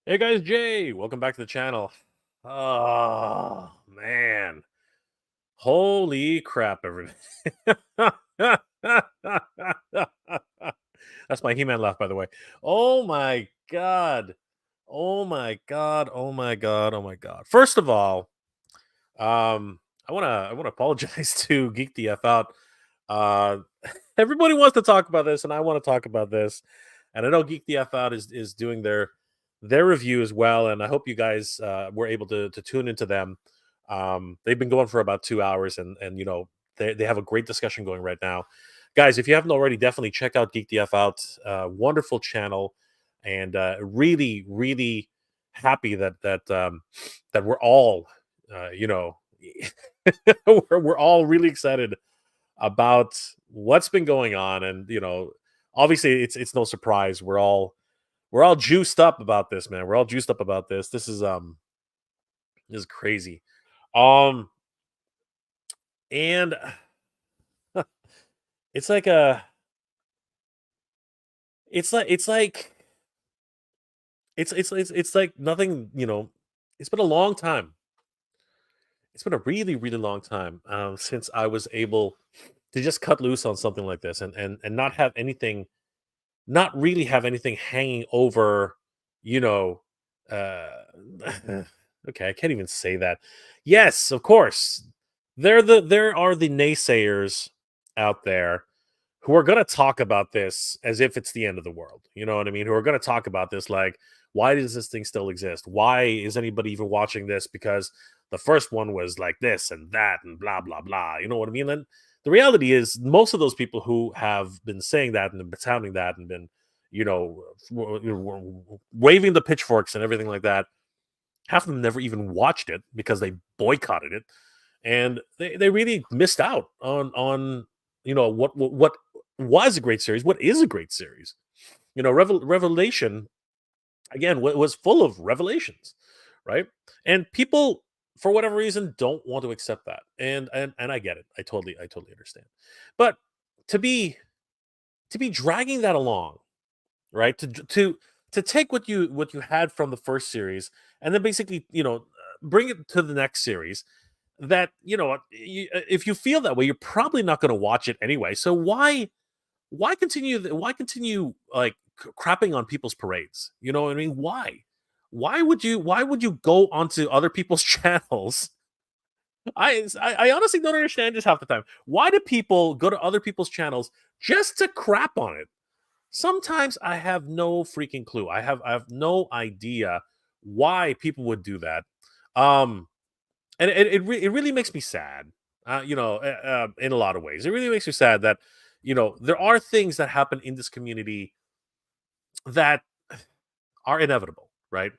Hey guys, Jay, welcome back to the channel. Oh man, holy crap, everybody! That's my He-Man laugh, by the way. Oh my god! Oh my god! Oh my god! Oh my god! First of all, I wanna apologize to Geek the F out. Uh, Everybody wants to talk about this, and I want to talk about this. And I know Geek the F Out is doing their review as well, and I hope you guys were able to tune into them. They've been going for about 2 hours, and they have a great discussion going right now, guys. If you haven't already, definitely check out Geek the F Out. Wonderful channel, and really happy that we're all we're all really excited about what's been going on. And obviously it's no surprise we're all juiced up about this, man. We're all juiced up about this. This is crazy. um and it's like a it's like it's like nothing. It's been a long time. It's been a really long time since I was able to just cut loose on something like this, and not have anything, not really have anything hanging over, you know, uh, okay, I can't even say that. Yes, of course. There are the naysayers out there who are going to talk about this as if it's the end of the world. You know what I mean? Who are going to talk about this like, why does this thing still exist? Why is anybody even watching this? Because the first one was like this and that and blah blah blah. You know what I mean? And the reality is, most of those people who have been saying that and been sounding that and been, waving the pitchforks and everything like that, half of them never even watched it because they boycotted it, and they really missed out on what was a great series, what is a great series. Revelation, again, was full of revelations, right? And people, for whatever reason, don't want to accept that, and I get it. I totally understand. But to be to be dragging that along, right? To take what you had from the first series, and then basically, bring it to the next series. That, if you feel that way, you're probably not going to watch it anyway. So why continue like crapping on people's parades? You know what I mean? Why would you go onto other people's channels? I honestly don't understand this half the time. Why do people go to other people's channels just to crap on it? Sometimes I have no freaking clue. I have no idea why people would do that. Um, and it really makes me sad. In a lot of ways, it really makes me sad that there are things that happen in this community that are inevitable, right?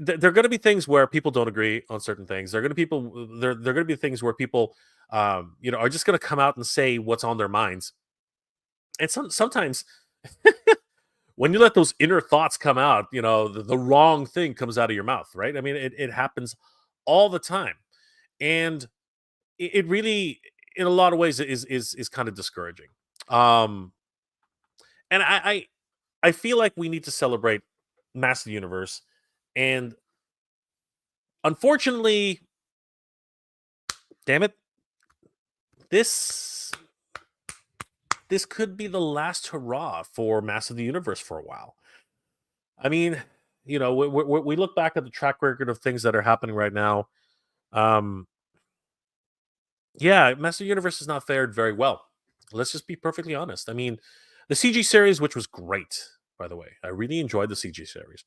There are going to be things where people don't agree on certain things. There are going to be things where people, are just going to come out and say what's on their minds. And sometimes when you let those inner thoughts come out, the wrong thing comes out of your mouth, right? I mean, it happens all the time, and it really, in a lot of ways, is kind of discouraging. Um, and I feel like we need to celebrate Massive Universe, and unfortunately, damn it, this this could be the last hurrah for Massive Universe for a while. I mean, we look back at the track record of things that are happening right now. Um, yeah, Master Universe has not fared very well. Let's just be perfectly honest. I mean, the CG series, which was great, by the way, I really enjoyed the CG series.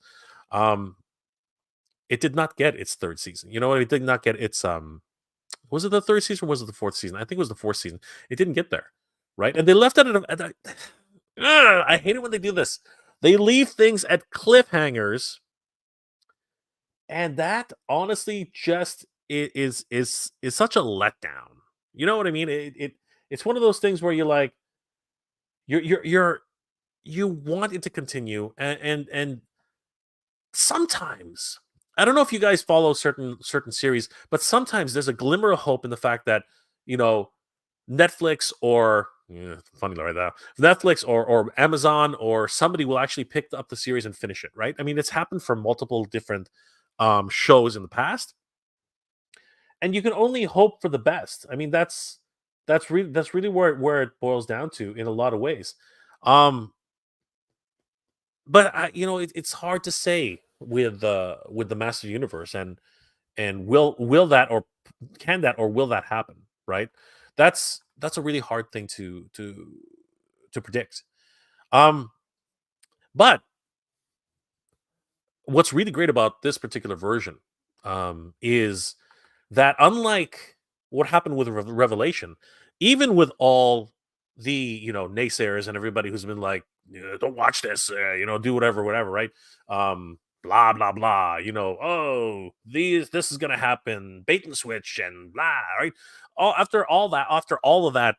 Um, it did not get its third season. You know what? It did not get its Was it the third season or was it the fourth season? I think it was the fourth season. It didn't get there, right? And they left it I hate it when they do this. They leave things at cliffhangers, and that honestly just is such a letdown. You know what I mean? It's one of those things where you're like, you want it to continue, and sometimes, I don't know if you guys follow certain series, but sometimes there's a glimmer of hope in the fact that, you know Netflix or Yeah, funny right now. Netflix or Amazon or somebody will actually pick up the series and finish it, right? I mean, it's happened for multiple different shows in the past, and you can only hope for the best. I mean, that's really where it boils down to in a lot of ways. Um, but it's hard to say with the master universe and will that or can that or will that happen, right? That's a really hard thing to predict. Um, but what's really great about this particular version is that unlike what happened with Revelation, even with all the naysayers and everybody who's been like, "Yeah, don't watch this, do whatever, right? Blah blah blah. Oh, this is gonna happen, bait and switch and blah, right? After all of that,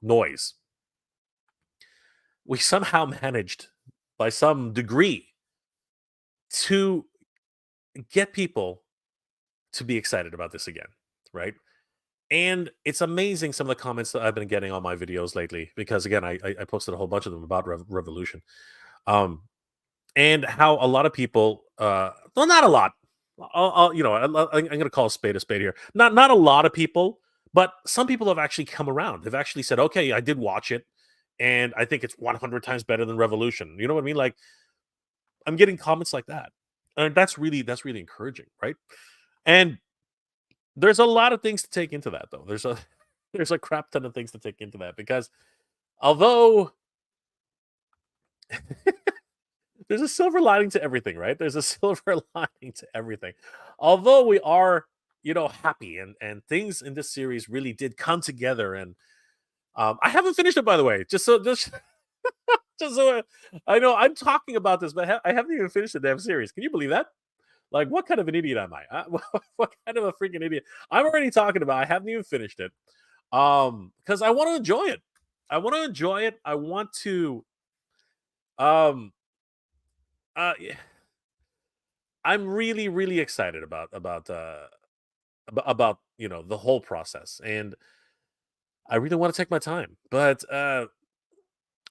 noise, we somehow managed, by some degree, to get people to be excited about this again, right? And it's amazing some of the comments that I've been getting on my videos lately because again, I posted a whole bunch of them about Revolution, um, and how a lot of people, well, not a lot. I'm going to call a spade here. Not a lot of people, but some people have actually come around. They've actually said, "Okay, I did watch it, and I think it's 100 times better than Revolution." You know what I mean? Like I'm getting comments like that, and that's really encouraging, right? And there's a lot of things to take into that, though. There's a crap ton of things to take into that because although there's a silver lining to everything, right? There's a silver lining to everything. Although we are, happy and things in this series really did come together. And I haven't finished it, by the way. Just so I know I'm talking about this, but I haven't even finished the damn series. Can you believe that? Like, what kind of an idiot am I? What kind of a freaking idiot? I'm already talking about. I haven't even finished it. Because I want to enjoy it. I want to enjoy it. I want to. Um, yeah, I'm really, really excited about the whole process, and I really want to take my time. But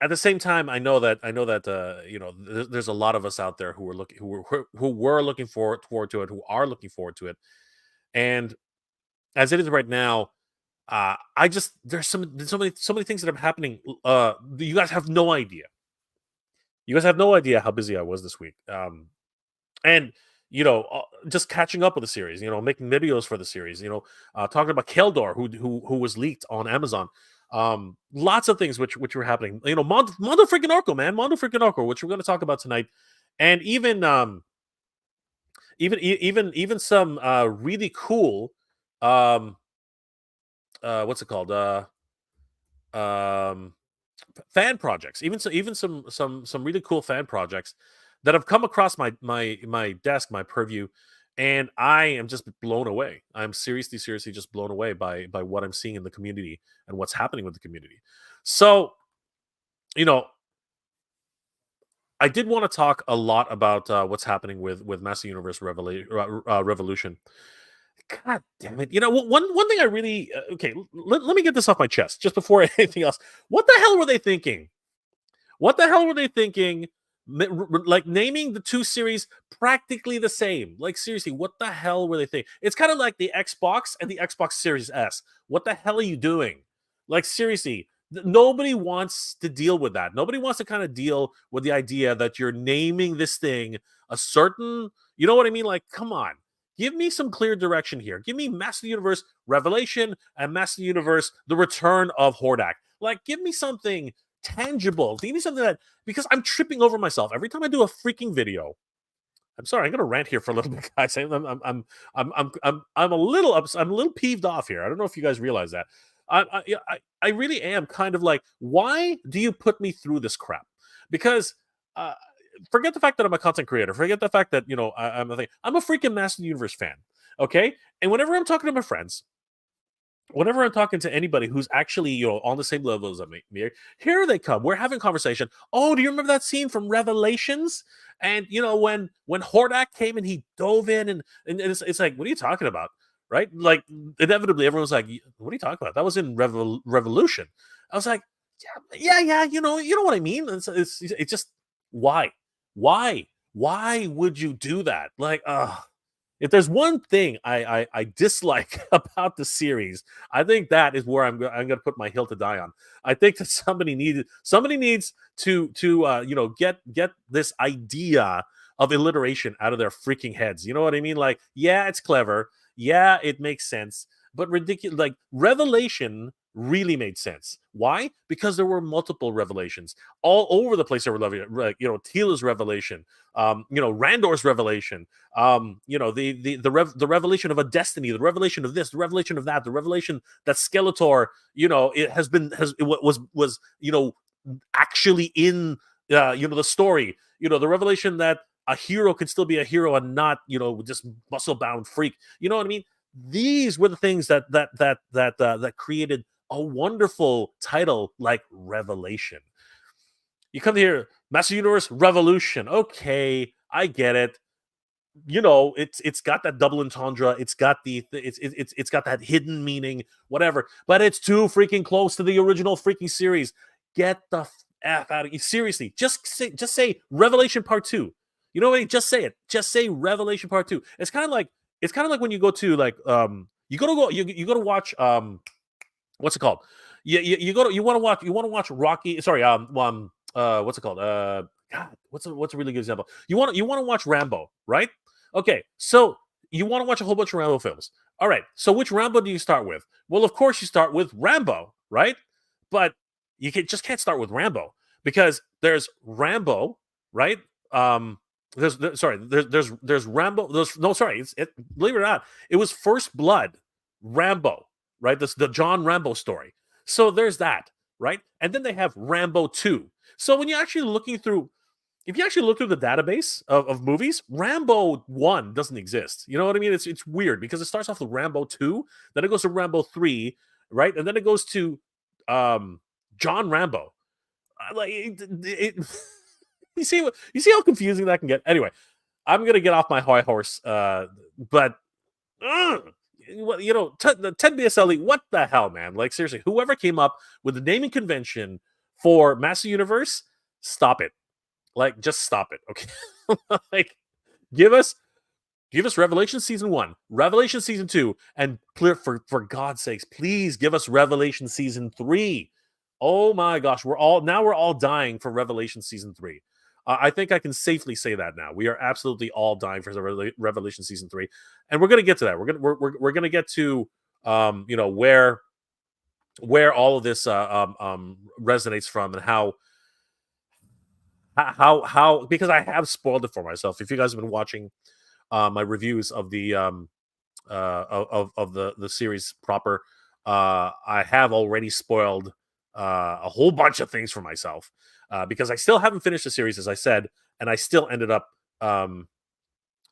at the same time, I know that there's a lot of us out there who were looking forward to it, who are looking forward to it, and as it is right now, I just there's so many things that are happening. You guys have no idea. You guys have no idea how busy I was this week. And just catching up with the series. Making videos for the series. Talking about Keldor, who was leaked on Amazon. Lots of things which were happening. Mondo freaking Orco, man, Mondo freaking Orco, which we're going to talk about tonight, and even some really cool um what's it called um fan projects, even some really cool fan projects that have come across my desk, my purview, and I am just blown away. I'm seriously just blown away by what I'm seeing in the community and what's happening with the community. So, you know, I did want to talk a lot about what's happening with Master Universe Revolution. God damn it! One thing I really okay. Let me get this off my chest just before anything else. What the hell were they thinking? What the hell were they thinking? Like naming the two series practically the same. Like seriously, what the hell were they thinking? It's kind of like the Xbox and the Xbox Series S. What the hell are you doing? Like seriously, nobody wants to deal with that. Nobody wants to kind of deal with the idea that you're naming this thing a certain, you know what I mean? Like, come on. Give me some clear direction here. Give me Master Universe Revelation and Master Universe The Return of Hordak. Like, give me something tangible. Give me something that, because I'm tripping over myself every time I do a freaking video. I'm sorry, I'm gonna rant here for a little bit, guys. I'm a little I'm a little peeved off here. I don't know if you guys realize that. Yeah, I really am kind of like, why do you put me through this crap? Because uh, forget the fact that I'm a content creator. Forget the fact that I'm a freaking Master Universe fan. Okay, and whenever I'm talking to my friends, whenever I'm talking to anybody who's actually, on the same level as me, here they come. We're having conversation. Oh, do you remember that scene from Revelations? And when Hordak came and he dove in and it's like, what are you talking about? right? Like inevitably, everyone's like, "What are you talking about? That was in Revolution." I was like, "Yeah, yeah, yeah. You know what I mean." It's just why, why, why would you do that? Like, if there's one thing I dislike about the series, I think that is where I'm gonna put my hill to die on. I think that somebody needs to get this idea of alliteration out of their freaking heads. You know what I mean? Like, yeah, it's clever, yeah, it makes sense, but ridiculous. Like Revelation really made sense. Why? Because there were multiple revelations all over the place. There were Tila's revelation, Randor's revelation, the revelation of a destiny, the revelation of this, the revelation of that, the revelation that Skeletor, it has been has it was actually in the story, the revelation that a hero could still be a hero and not just muscle bound freak. You know what I mean? These were the things that created a wonderful title like Revelation. You come here, Master Universe Revolution. Okay, I get it. It's got that double entendre. It's got it's got that hidden meaning, whatever. But it's too freaking close to the original freaking series. Get the f out of here. Seriously, just say Revelation Part Two. You know what I mean? Just say it. Just say Revelation Part Two. It's kind of like when you go to you go to watch what's it called? You want to watch Rocky. Sorry, what's it called? God, what's a really good example? You want to watch Rambo, right? Okay, so you want to watch a whole bunch of Rambo films. All right, so which Rambo do you start with? Well, of course you start with Rambo, right? But just can't start with Rambo because there's Rambo, right? There's Rambo. No, sorry, believe it or not, it was First Blood, Rambo, right? This the John Rambo story. So there's that, right? And then they have Rambo 2. So when you're actually looking through if you actually look through the database of movies, Rambo 1 doesn't exist. You know what I mean? It's weird because it starts off with Rambo 2, then it goes to Rambo 3, right? And then it goes to John Rambo. Like you see how confusing that can get. Anyway, I'm gonna get off my high horse, but the 10 BSLE, what the hell, man? Like, seriously, whoever came up with the naming convention for Master Universe, stop it. Like, just stop it, okay? Like, give us Revelation season 1, Revelation season 2, and clear for God's sakes, please give us Revelation season 3. Oh my gosh, we're all dying for Revelation season 3. I think I can safely say that now. We are absolutely all dying for Revelation season 3, and we're going to get to that. We're going to get to where all of this resonates from, and how because I have spoiled it for myself. If you guys have been watching my reviews of the of the series proper, I have already spoiled a whole bunch of things for myself because I still haven't finished the series, as I said, and I still ended up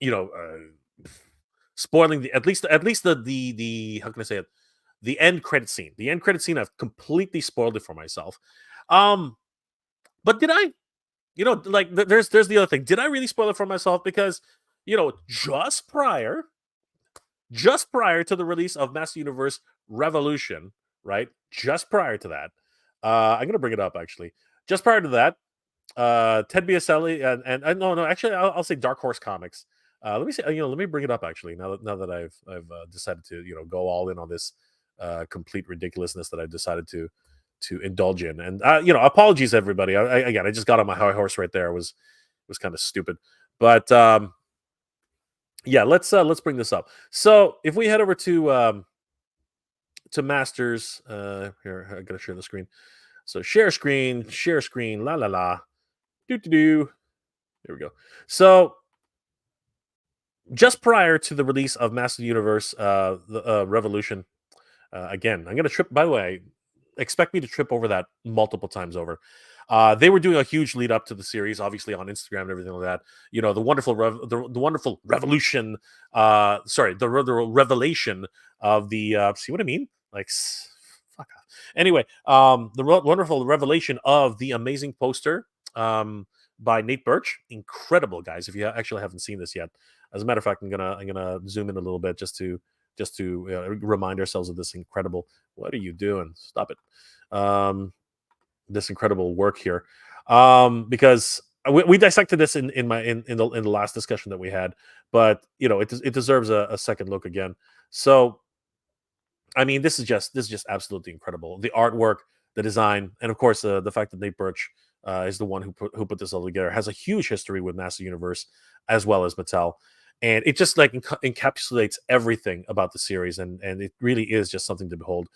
you know spoiling at least the how can I say it, the end credit scene. The end credit scene, I've completely spoiled it for myself. Um, but did I? Like there's the other thing. Did I really spoil it for myself? Because just prior to the release of Master Universe Revolution, right? Just prior to that, I'm gonna bring it up actually. Just prior to that, Ted Biaselli and no, actually, I'll say Dark Horse Comics. Let me say, let me bring it up actually. Now that I've decided to go all in on this complete ridiculousness that I've decided to indulge in, and apologies everybody. Again, I just got on my high horse right there. It was kind of stupid, but yeah, let's bring this up. So if we head over to Masters, here I gotta share the screen. So share screen, la la la, do. There we go. So just prior to the release of Master Universe, the Revolution, again, I'm gonna trip. By the way, expect me to trip over that multiple times over. They were doing a huge lead up to the series, obviously on Instagram and everything like that. The wonderful, the wonderful revolution. The revelation of the. See what I mean? Like, fuck off. Anyway, the wonderful revelation of the amazing poster by Nate Birch. Incredible, guys! If you actually haven't seen this yet, as a matter of fact, I'm gonna zoom in a little bit just to just to remind ourselves of this incredible. What are you doing? Stop it. This incredible work here, because we dissected this in the last discussion that we had, but it deserves a second look again. So I mean, this is just absolutely incredible. The artwork, the design, and of course the fact that Nate Birch is the one who put this all together, has a huge history with Master Universe as well as Mattel, and it just like encapsulates everything about the series, and it really is just something to behold.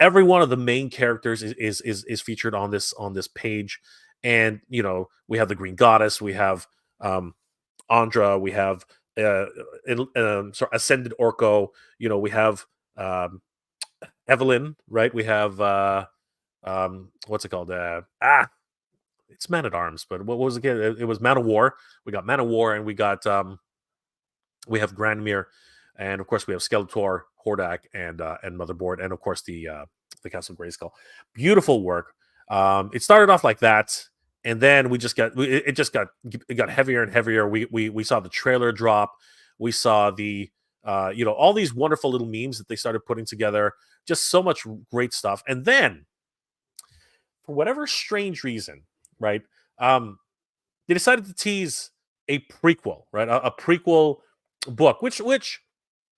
Every one of the main characters is featured on this page, and we have the Green Goddess, we have um, Andra, we have sorry, Ascended Orko, we have um, Evelyn, right? We have what's it called? It's Man at Arms, but what was it again? It was Man of War. We got Man of War, and we have Grandmere, and of course we have Skeletor, Hordak, and Motherboard, and of course the Castle Grayskull. Beautiful work. It started off like that, and then it got heavier and heavier. We saw the trailer drop. We saw all these wonderful little memes that they started putting together. Just so much great stuff, and then for whatever strange reason, right? Um, they decided to tease a prequel, right? A prequel book, which to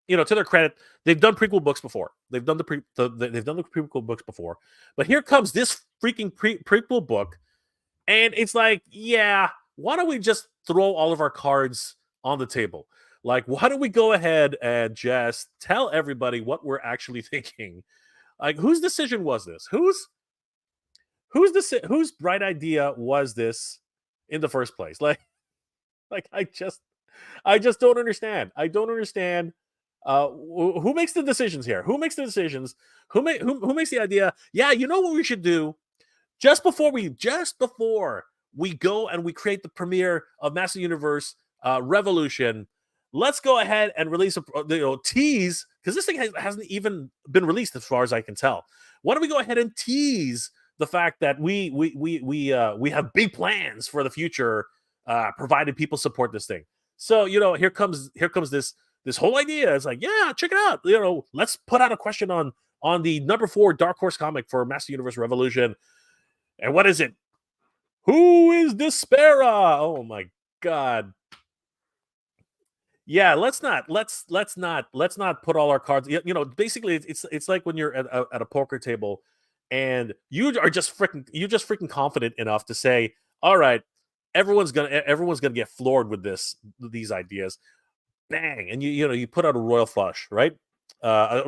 their credit, they've done prequel books before. They've done the prequel books before, but here comes this freaking prequel book, and it's like, yeah, why don't we just throw all of our cards on the table? Like, why don't we go ahead and just tell everybody what we're actually thinking? Like, whose decision was this? Whose bright idea was this in the first place? Like I just don't understand. I don't understand who makes the decisions here. Who makes the decisions? Who makes the idea? Yeah, you know what we should do just before we go and we create the premiere of Master Universe Revolution. Let's go ahead and release a tease, because this thing hasn't even been released as far as I can tell. Why don't we go ahead and tease the fact that we have big plans for the future, provided people support this thing. So here comes this whole idea. It's like, yeah, check it out. Let's put out a question on the number 4 Dark Horse comic for Master Universe Revolution. And what is it? Who is Despera? Oh my god. Yeah, let's not put all our cards. Basically, it's like when you're at a poker table, and you just freaking confident enough to say, all right, everyone's gonna get floored with these ideas. Bang, and you put out a royal flush, right? A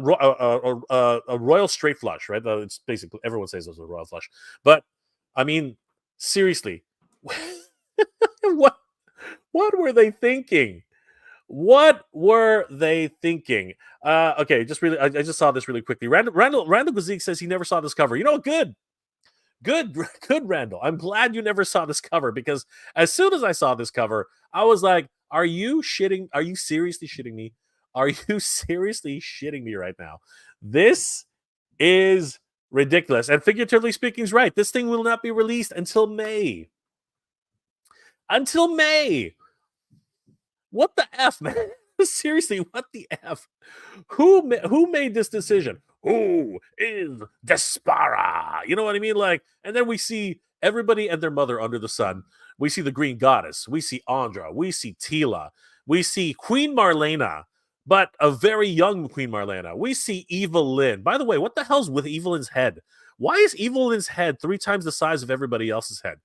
royal straight flush, right? It's basically, everyone says it's a royal flush, but I mean, seriously, what what were they thinking? What were they thinking? Okay, I just saw this really quickly. Randall Gazik says he never saw this cover. Good, good, good, Randall. I'm glad you never saw this cover, because as soon as I saw this cover, I was like, "Are you shitting? Are you seriously shitting me? Are you seriously shitting me right now? This is ridiculous." And figuratively speaking, is right. This thing will not be released until May. Until May. What the f, man? Seriously, what the f? Who made this decision? Who is Despara? You know what I mean? Like, and then we see everybody and their mother under the sun. We see the Green Goddess. We see Andra. We see Tila. We see Queen Marlena, but a very young Queen Marlena. We see Evelyn. By the way, what the hell's with Evelyn's head? Why is Evelyn's head 3 times the size of everybody else's head?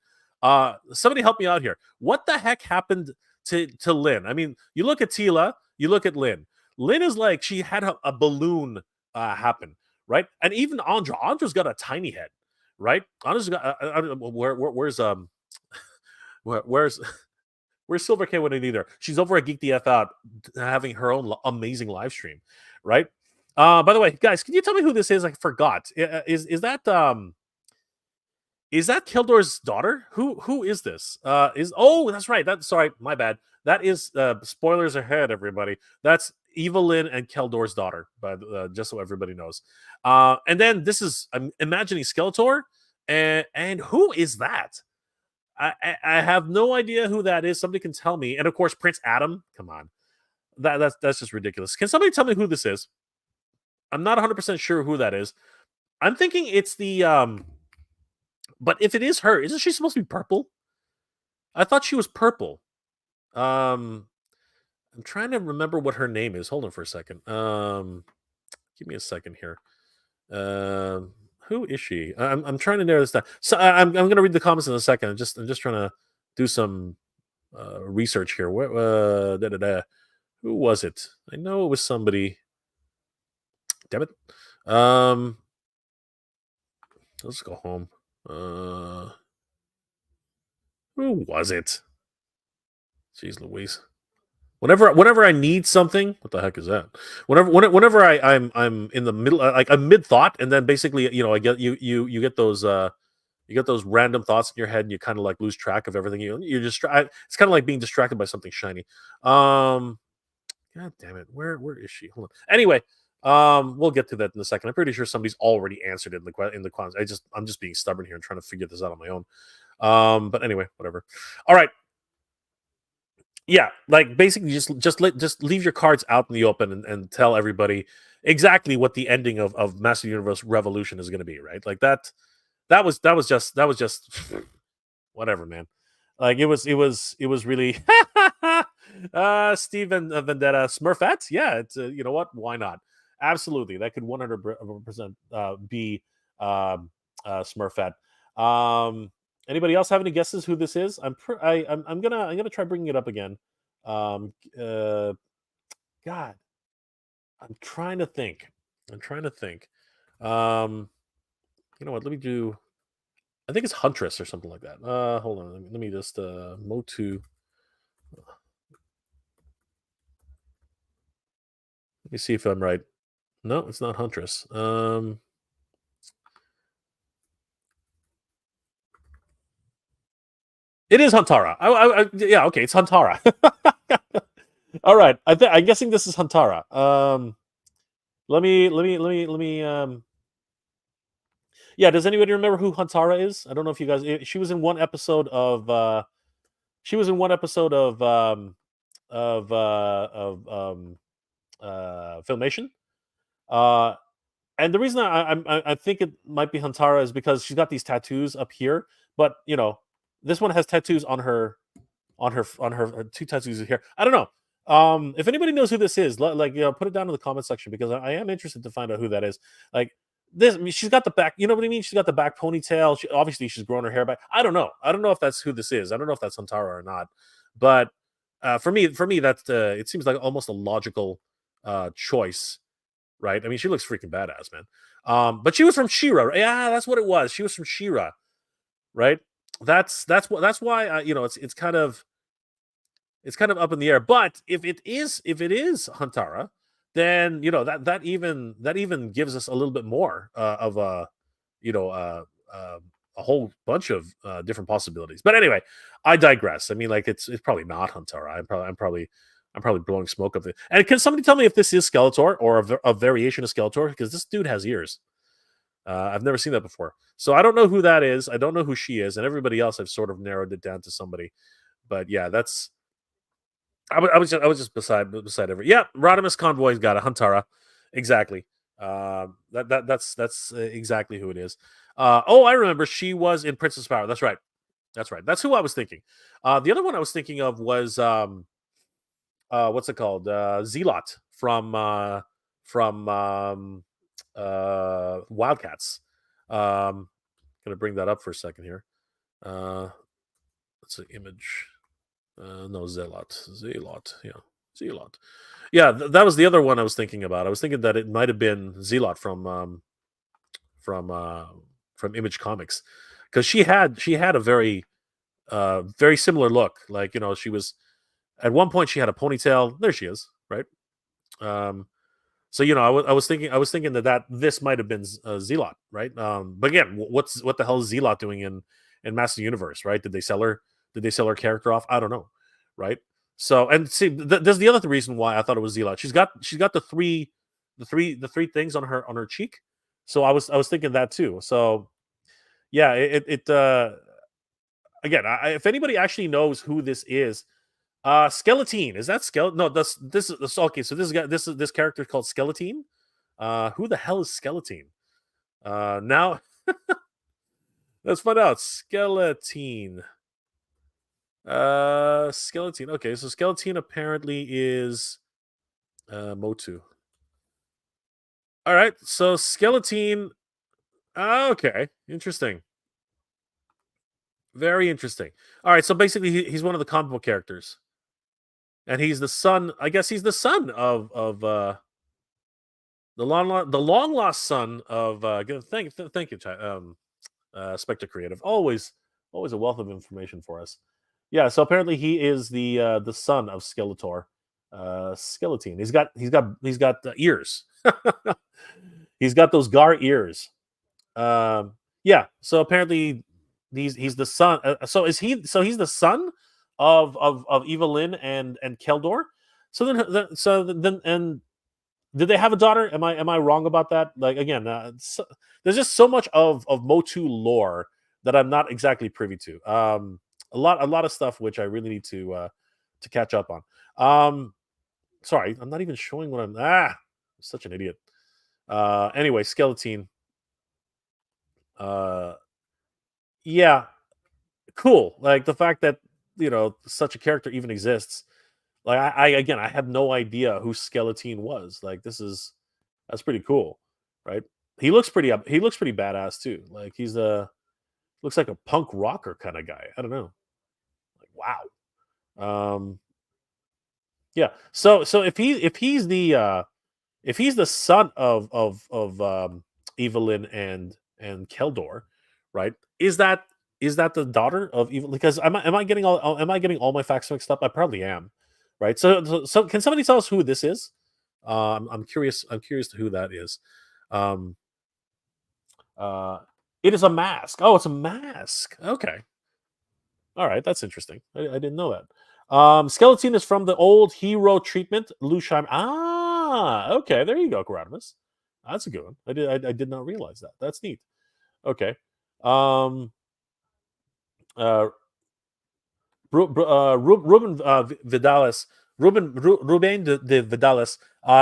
Somebody help me out here. What the heck happened to Lynn? I mean, you look at Tila, you look at Lynn. Lynn is like, she had a balloon happen, right? And even Andra's got a tiny head, right? Andra's got where's where's Silver K when I need her? She's over at Geek the F Out having her own amazing live stream, right? By the way, guys, can you tell me who this is? I forgot. Is that Keldor's daughter? Who is this? That's right. Sorry, my bad. That is spoilers ahead, everybody. That's Evelyn and Keldor's daughter, but just so everybody knows. And then I'm imagining Skeletor, and who is that? I have no idea who that is. Somebody can tell me. And of course, Prince Adam. Come on. That's just ridiculous. Can somebody tell me who this is? I'm not 100% sure who that is. I'm thinking it's the. But if it is her, isn't she supposed to be purple? I thought she was purple. Um, I'm trying to remember what her name is. Hold on for a second. Give me a second here. Um, who is she? I'm trying to narrow this down. So I'm going to read the comments in a second. I'm just trying to do some research here. Who was it? I know it was somebody. Damn it. Um, let's go home. Who was it? Jeez Louise. Whenever I need something, what the heck is that? Whenever I'm in the middle, like I'm mid thought, and then basically, I get you get those random thoughts in your head, and you kind of like lose track of everything. You just it's kind of like being distracted by something shiny. God damn it, where is she? Hold on. Anyway, we'll get to that in a second. I'm pretty sure somebody's already answered it in the questions. I'm just being stubborn here and trying to figure this out on my own. But anyway, whatever. All right. Yeah, like basically just leave your cards out in the open and tell everybody exactly what the ending of Master Universe Revolution is going to be, right? Like that was just whatever, man. Like it was really Steven Vendetta Smurfette. Yeah, it's you know what? Why not? Absolutely, that could 100% be Smurfette. Um, Anybody else have any guesses who this is? I'm gonna try bringing it up again. Um, uh, God, I'm trying to think. I'm trying to think. Um, you know what? Let me do. I think it's Huntress or something like that. Hold on. Let me just Motu. Let me see if I'm right. No, it's not Huntress. It is Huntara. Yeah, okay, it's Huntara. All right, I'm guessing this is Huntara. Let me. Yeah, does anybody remember who Huntara is? I don't know if you guys. She was in one episode of. She was in one episode of Filmation. Uh, and the reason I think it might be Huntara is because she's got these tattoos up here, but this one has tattoos on her two tattoos here. I don't know. If anybody knows who this is, put it down in the comment section because I am interested to find out who that is. Like this, I mean, she's got the back. You know what I mean? She's got the back ponytail. Obviously, she's grown her hair back. I don't know. I don't know if that's who this is. I don't know if that's Huntara or not. But for me, that's it seems like almost a logical choice, right? I mean, she looks freaking badass, man. But she was from Shira. Yeah, that's what it was. She was from Shira, right? That's why it's kind of up in the air. But if it is Huntara, then that even gives us a little bit more of you know a whole bunch of different possibilities. But anyway, I digress. I mean, like it's probably not Huntara. I'm probably blowing smoke up it. And can somebody tell me if this is Skeletor or a variation of Skeletor? Because this dude has ears. I've never seen that before. So I don't know who that is. I don't know who she is, and everybody else I've sort of narrowed it down to somebody. But yeah, that's I was just beside every. Yeah, Rodimus Convoy's got a Huntara, exactly. That's exactly who it is. I remember she was in Princess Power. That's right. That's right. That's who I was thinking. The other one I was thinking of was what's it called? Zealot from Wildcats. Gonna bring that up for a second here. That's an image. No, Zealot. Yeah, Zealot. Yeah, that was the other one I was thinking about. I was thinking that it might have been Zealot from uh, from Image Comics because she had a very similar look. Like she was at one point she had a ponytail. There she is, right? Um, so I was thinking that this might have been Zealot, right? But again, what the hell is Zealot doing in Master Universe, right? Did they sell her? Did they sell her character off? I don't know, right? So and see, there's the other reason why I thought it was Zealot. She's got the three things on her cheek. So I was thinking that too. So yeah, again, if anybody actually knows who this is, Skeleton. Is that Skeleton? No, this okay. So this character is called Skeleton. Who the hell is Skeleton? Now let's find out. Skeleton. Skeleton. Okay, so Skeleton apparently is Motu. All right, so Skeleton. Okay, interesting. Very interesting. All right, so basically he's one of the comic book characters, and he's the son. I guess he's the son of the long lost son of. Thank you, Spectre Creative. Always a wealth of information for us. Yeah, so apparently he is the son of Skeletor, Skeleton. He's got ears. He's got those Gar ears. Yeah. So apparently he's the son. So is he? So he's the son of Evelyn and Keldor. So then and did they have a daughter? Am I wrong about that? Like again, there's just so much of Motu lore that I'm not exactly privy to. A lot of stuff which I really need to catch up on. Sorry, I'm not even showing what I'm such an idiot. Anyway, Skeleton. Uh yeah, cool. Like the fact that such a character even exists. Like I have no idea who Skeleton was. Like that's pretty cool, right? He looks pretty badass too. Like he's a looks like a punk rocker kind of guy. I don't know. Like wow. Yeah. So if he's the son of Evelyn and Keldor, right? Is that the daughter of Evelyn? Because am I getting all my facts mixed up? I probably am, right? So can somebody tell us who this is? I'm curious. I'm curious to who that is. Um, uh, it is a mask. Oh, it's a mask. Okay. All right, that's interesting. I didn't know that. Skeleton is from the old hero treatment, Lushheim. Okay, there you go, Caradimus. That's a good one. I did not realize that. That's neat. Okay. Um, uh, Ruben Vidalis, Ruben de Vidalis.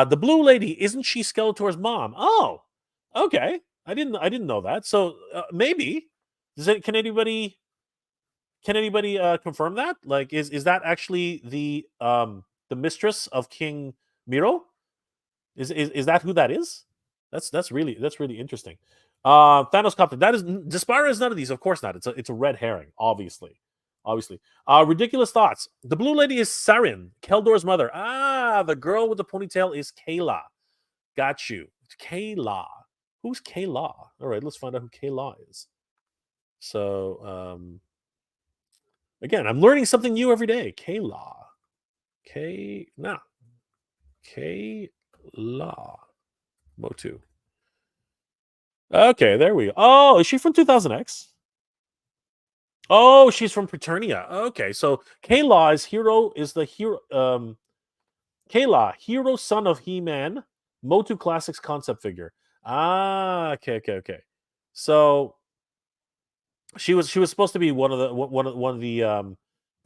The blue lady, isn't she Skeletor's mom? Oh, okay. I didn't know that. So maybe can anybody confirm that? Like, is that actually the mistress of King Miro? Is that who that is? That's really interesting. Thanos Copter. That is Despara is none of these. Of course not. It's a red herring. Obviously. Ridiculous thoughts. The blue lady is Sarin, Keldor's mother. The girl with the ponytail is Kayla. Got you. Kayla. Who's Kayla? All right, let's find out who Kayla is. So again, I'm learning something new every day. Kayla. Kayla. Motu. Okay, there we go. Oh, is she from 2000X? Oh, she's from Preternia. Okay, so Kayla is the hero. Kayla, hero son of He-Man, Motu Classics concept figure. Okay. So she was supposed to be one of the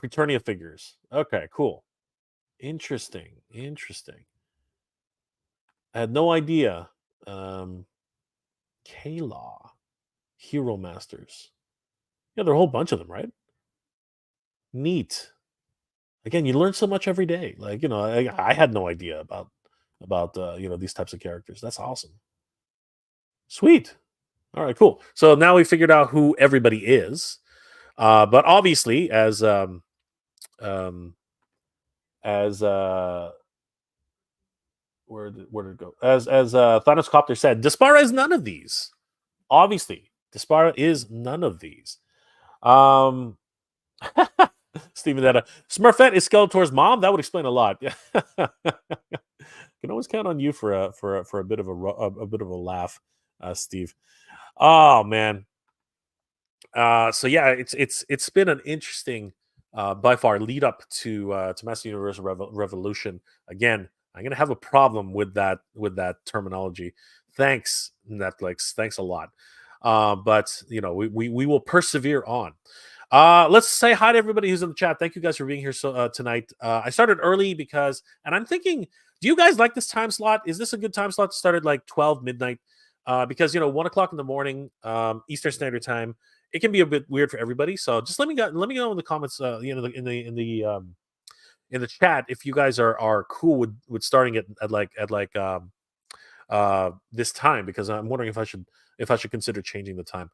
Preternia figures. Okay, cool. Interesting. I had no idea. Kayla, Hero Masters. Yeah, there are a whole bunch of them, right? Neat. Again, you learn so much every day. Like I had no idea about these types of characters. That's awesome. Sweet. All right, cool. So now we figured out who everybody is. But obviously, um, as where did it go? As Thanos Copter said, Despara is none of these. Obviously, Despara is none of these. Um, Steven Detta. Smurfette is Skeletor's mom. That would explain a lot. Can always count on you for a bit of a bit of a laugh, Steve. Oh man. So yeah, it's been an interesting by far lead up to Master Universe Revolution. Again, I'm gonna have a problem with that terminology. Thanks, Netflix. Thanks a lot. But we will persevere on. Let's say hi to everybody who's in the chat. Thank you guys for being here tonight. I started early because, and I'm thinking, do you guys like this time slot? Is this a good time slot to start at like 12 midnight? Because 1 o'clock in the morning, Eastern Standard Time, it can be a bit weird for everybody. So just let me know in the comments, in the chat if you guys are cool with starting it at this time, because I'm wondering if I should consider changing the time.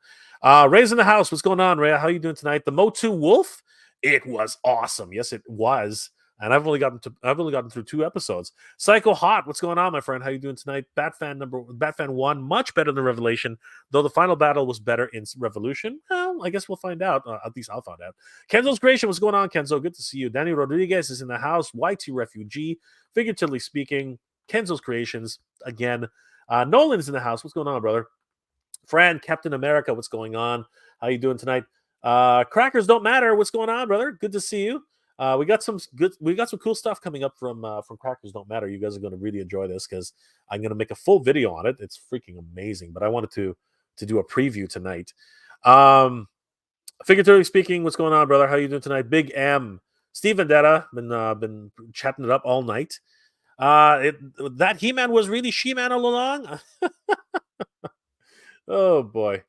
Ray's in the house. What's going on, Ray? How you doing tonight? The Motu Wolf. It was awesome. Yes, it was. And I've only gotten through 2 episodes. Psycho Hot. What's going on, my friend? How you doing tonight? Batfan 1, much better than Revelation, though the final battle was better in Revolution. Well, I guess we'll find out. At least I'll find out. Kenzo's Creation. What's going on, Kenzo? Good to see you. Danny Rodriguez is in the house. YT Refugee. Figuratively speaking, Kenzo's Creations again. Nolan's in the house. What's going on, brother? Fran, Captain America, what's going on? How you doing tonight? Crackers don't matter. What's going on, brother? Good to see you. We got some cool stuff coming up from Crackers Don't Matter. You guys are going to really enjoy this because I'm going to make a full video on it. It's freaking amazing. But I wanted to do a preview tonight. Figuratively speaking, what's going on, brother? How you doing tonight? Big M, Steve Vendetta, been chatting it up all night. That He-Man was really She-Man all along. Oh boy.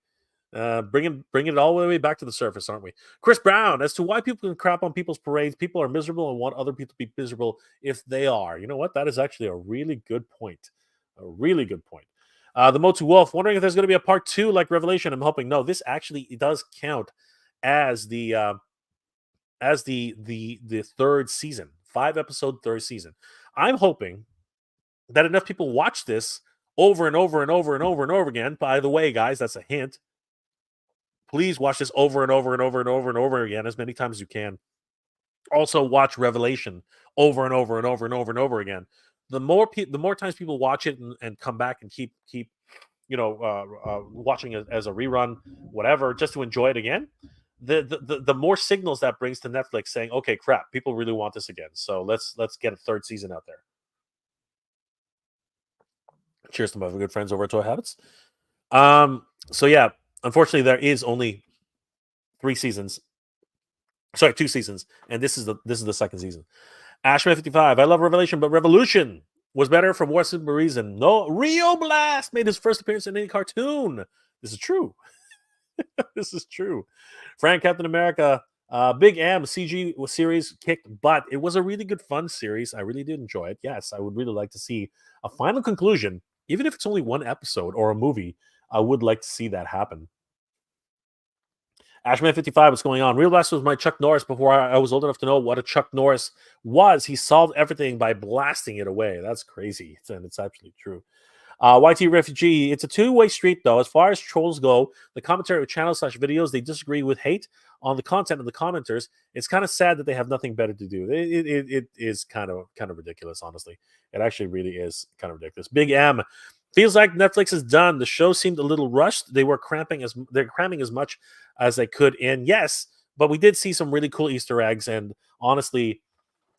Bringing it all the way back to the surface, aren't we? Chris Brown, as to why people can crap on people's parades, people are miserable and want other people to be miserable if they are. You know what? That is actually a really good point. A really good point. The Motu Wolf, wondering if there's going to be a part 2 like Revelation. I'm hoping no. This actually does count as the third season, 5-episode third season. I'm hoping that enough people watch this over and over and over and over and over again. By the way, guys, that's a hint. Please watch this over and over and over and over and over again as many times as you can. Also, watch Revelation over and over and over and over and over again. The more times people watch it and come back and keep watching it as a rerun, whatever, just to enjoy it again, the more signals that brings to Netflix saying, okay, crap, people really want this again. So let's get a third season out there. Cheers to my good friends over at Toy Habits. So yeah, unfortunately, there is only 2 seasons, and this is the second season. Ashman55, I love Revelation, but Revolution was better for more simple reason. No, Rio Blast made his first appearance in any cartoon. This is true. This is true. Frank, Captain America, Big M CG series kicked butt. It was a really good, fun series. I really did enjoy it. Yes, I would really like to see a final conclusion, even if it's only one episode or a movie. I would like to see that happen. Ashman55, what's going on? Real Blast was my Chuck Norris before I was old enough to know what a Chuck Norris was. He solved everything by blasting it away. That's crazy. And it's absolutely true. YT Refugee, it's a two-way street, though. As far as trolls go, the commentary with channels/videos, they disagree with hate on the content of the commenters. It's kind of sad that they have nothing better to do. It is kind of ridiculous, honestly. It actually really is kind of ridiculous. Big M, feels like Netflix is done. The show seemed a little rushed. They're cramming as much as they could in. Yes, but we did see some really cool Easter eggs, and honestly,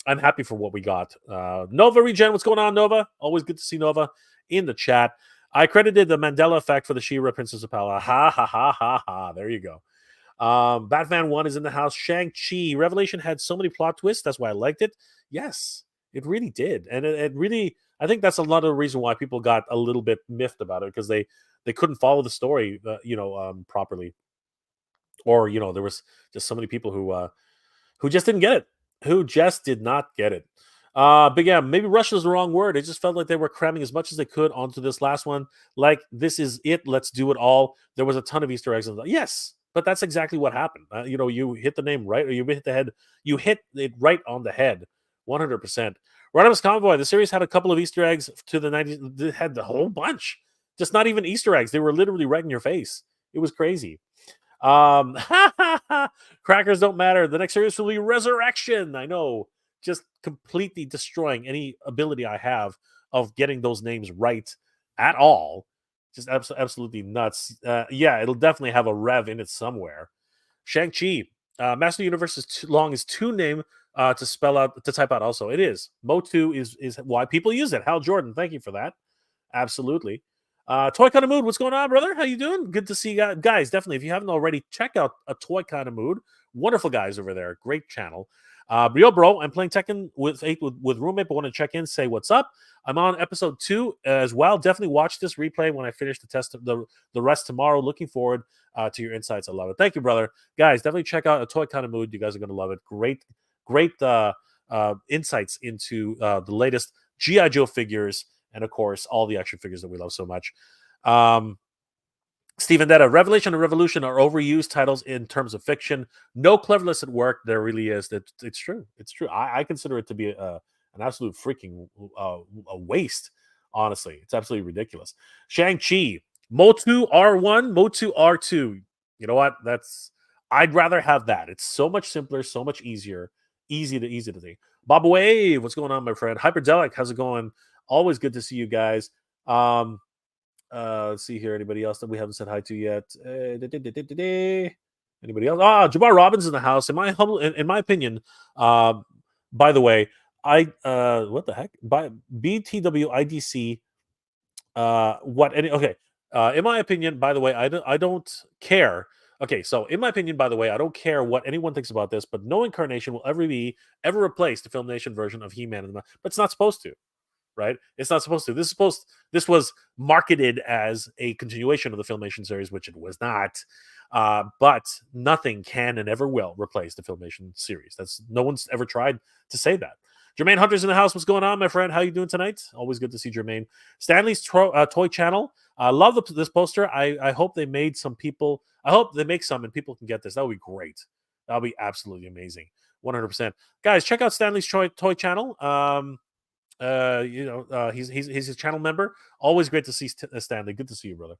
I'm happy for what we got. Nova Regen, what's going on, Nova? Always good to see Nova in the chat. I credited the Mandela effect for the She-Ra Princess of Power. Ha ha ha ha ha. There you go. Batman 1 is in the house. Shang-Chi. Revelation had so many plot twists. That's why I liked it. Yes, it really did. And it really, I think that's a lot of the reason why people got a little bit miffed about it, because they couldn't follow the story, properly. Or, there was just so many people who just didn't get it. Who just did not get it. Big M, maybe rush is the wrong word. It just felt like they were cramming as much as they could onto this last one. Like, this is it. Let's do it all. There was a ton of Easter eggs. Yes, but that's exactly what happened. You hit the name right, or you hit the head. You hit it right on the head, 100%. Rodimus Convoy, the series had a couple of Easter eggs to the 90s. They had the whole bunch. Just not even Easter eggs. They were literally right in your face. It was crazy. Crackers don't matter. The next series will be Resurrection. I know, just completely destroying any ability I have of getting those names right at all. Just absolutely nuts. Yeah, it'll definitely have a rev in it somewhere. Shang-Chi, Master Universe is too long, is too name to type out. Also, it is. Motu is why people use it. Hal Jordan, thank you for that. Absolutely. Toy Kind of Mood, what's going on, brother? How you doing? Good to see you guys. Definitely, if you haven't already, check out a Toy Kind of Mood. Wonderful guys over there. Great channel. Real bro, I'm playing Tekken with roommate, but want to check in, say what's up. I'm on episode 2 as well. Definitely watch this replay when I finish the test of the rest tomorrow. Looking forward to your insights. I love it. Thank you, brother. Guys, definitely check out a Toy Kind of Mood. You guys are going to love it. Great insights into the latest GI Joe figures, and of course all the action figures that we love so much. Stephen Detta, Revelation and Revolution are overused titles in terms of fiction. No cleverness at work. There really is. It's true. It's true. I consider it to be an absolute freaking a waste. Honestly, it's absolutely ridiculous. Shang-Chi, Motu R1, Motu R2. You know what? I'd rather have that. It's so much simpler, so much easier, easy to think. Bob Wave, what's going on, my friend? Hyperdelic, how's it going? Always good to see you guys. Let's see here. Anybody else that we haven't said hi to yet? Anybody else? Jabbar Robbins in the house. In my opinion, by the way, what the heck? By BTWIDC. Okay. In my opinion, by the way, I don't care. Okay, so in my opinion, by the way, I don't care what anyone thinks about this, but no incarnation will ever replace the Filmation version of He-Man, but it's not supposed to, right? It's not supposed to. This was marketed as a continuation of the Filmation series, which it was not. But nothing can and ever will replace the Filmation series. No one's ever tried to say that. Jermaine Hunter's in the house. What's going on, my friend? How you doing tonight? Always good to see Jermaine. Stanley's Toy Channel. I love this poster. I hope they made some people. I hope they make some and people can get this. That would be great. That would be absolutely amazing. 100%. Guys, check out Stanley's Toy Channel. He's his channel member. Always great to see Stanley. Good to see you, brother.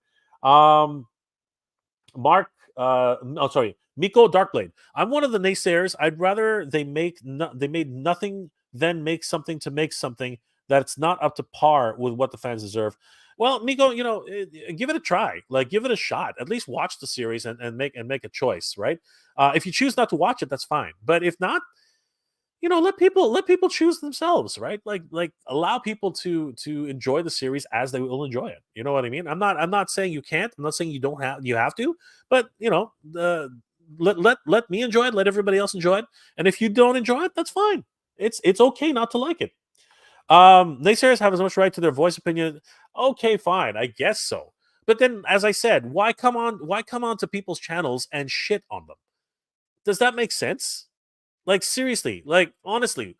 Mark, Miko Darkblade. I'm one of the naysayers. I'd rather they made nothing than make something to make something that's not up to par with what the fans deserve. Well, Miko, give it a try. Like, give it a shot. At least watch the series and make a choice, right? If you choose not to watch it, that's fine. But if not, let people choose themselves, right? Like allow people to enjoy the series as they will enjoy it. You know what I mean? I'm not saying you can't. I'm not saying you have to, but let me enjoy it, let everybody else enjoy it. And if you don't enjoy it, that's fine. It's okay not to like it. Naysayers have as much right to their voice opinion. Okay, fine, I guess so. But then, as I said, why come on to people's channels and shit on them? Does that make sense? Like, seriously, like, honestly,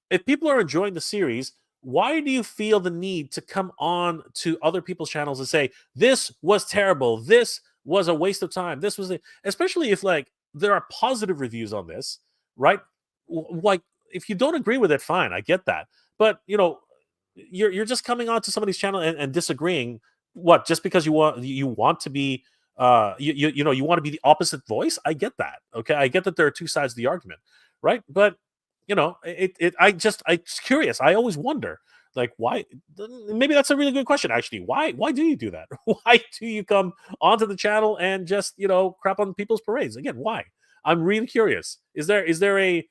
if people are enjoying the series, why do you feel the need to come on to other people's channels and say, this was terrible, this was a waste of time, especially if, like, there are positive reviews on this, right? Like, if you don't agree with it, fine, I get that. But, you're just coming on to somebody's channel and disagreeing, what, just because you want to be you want to be the opposite voice. I get that. Okay, I get that there are two sides of the argument, right? But I'm curious. I always wonder, like, why. Maybe that's a really good question, actually. Why do you do that? Why do you come onto the channel and just crap on people's parades again? Why? I'm really curious. Is there a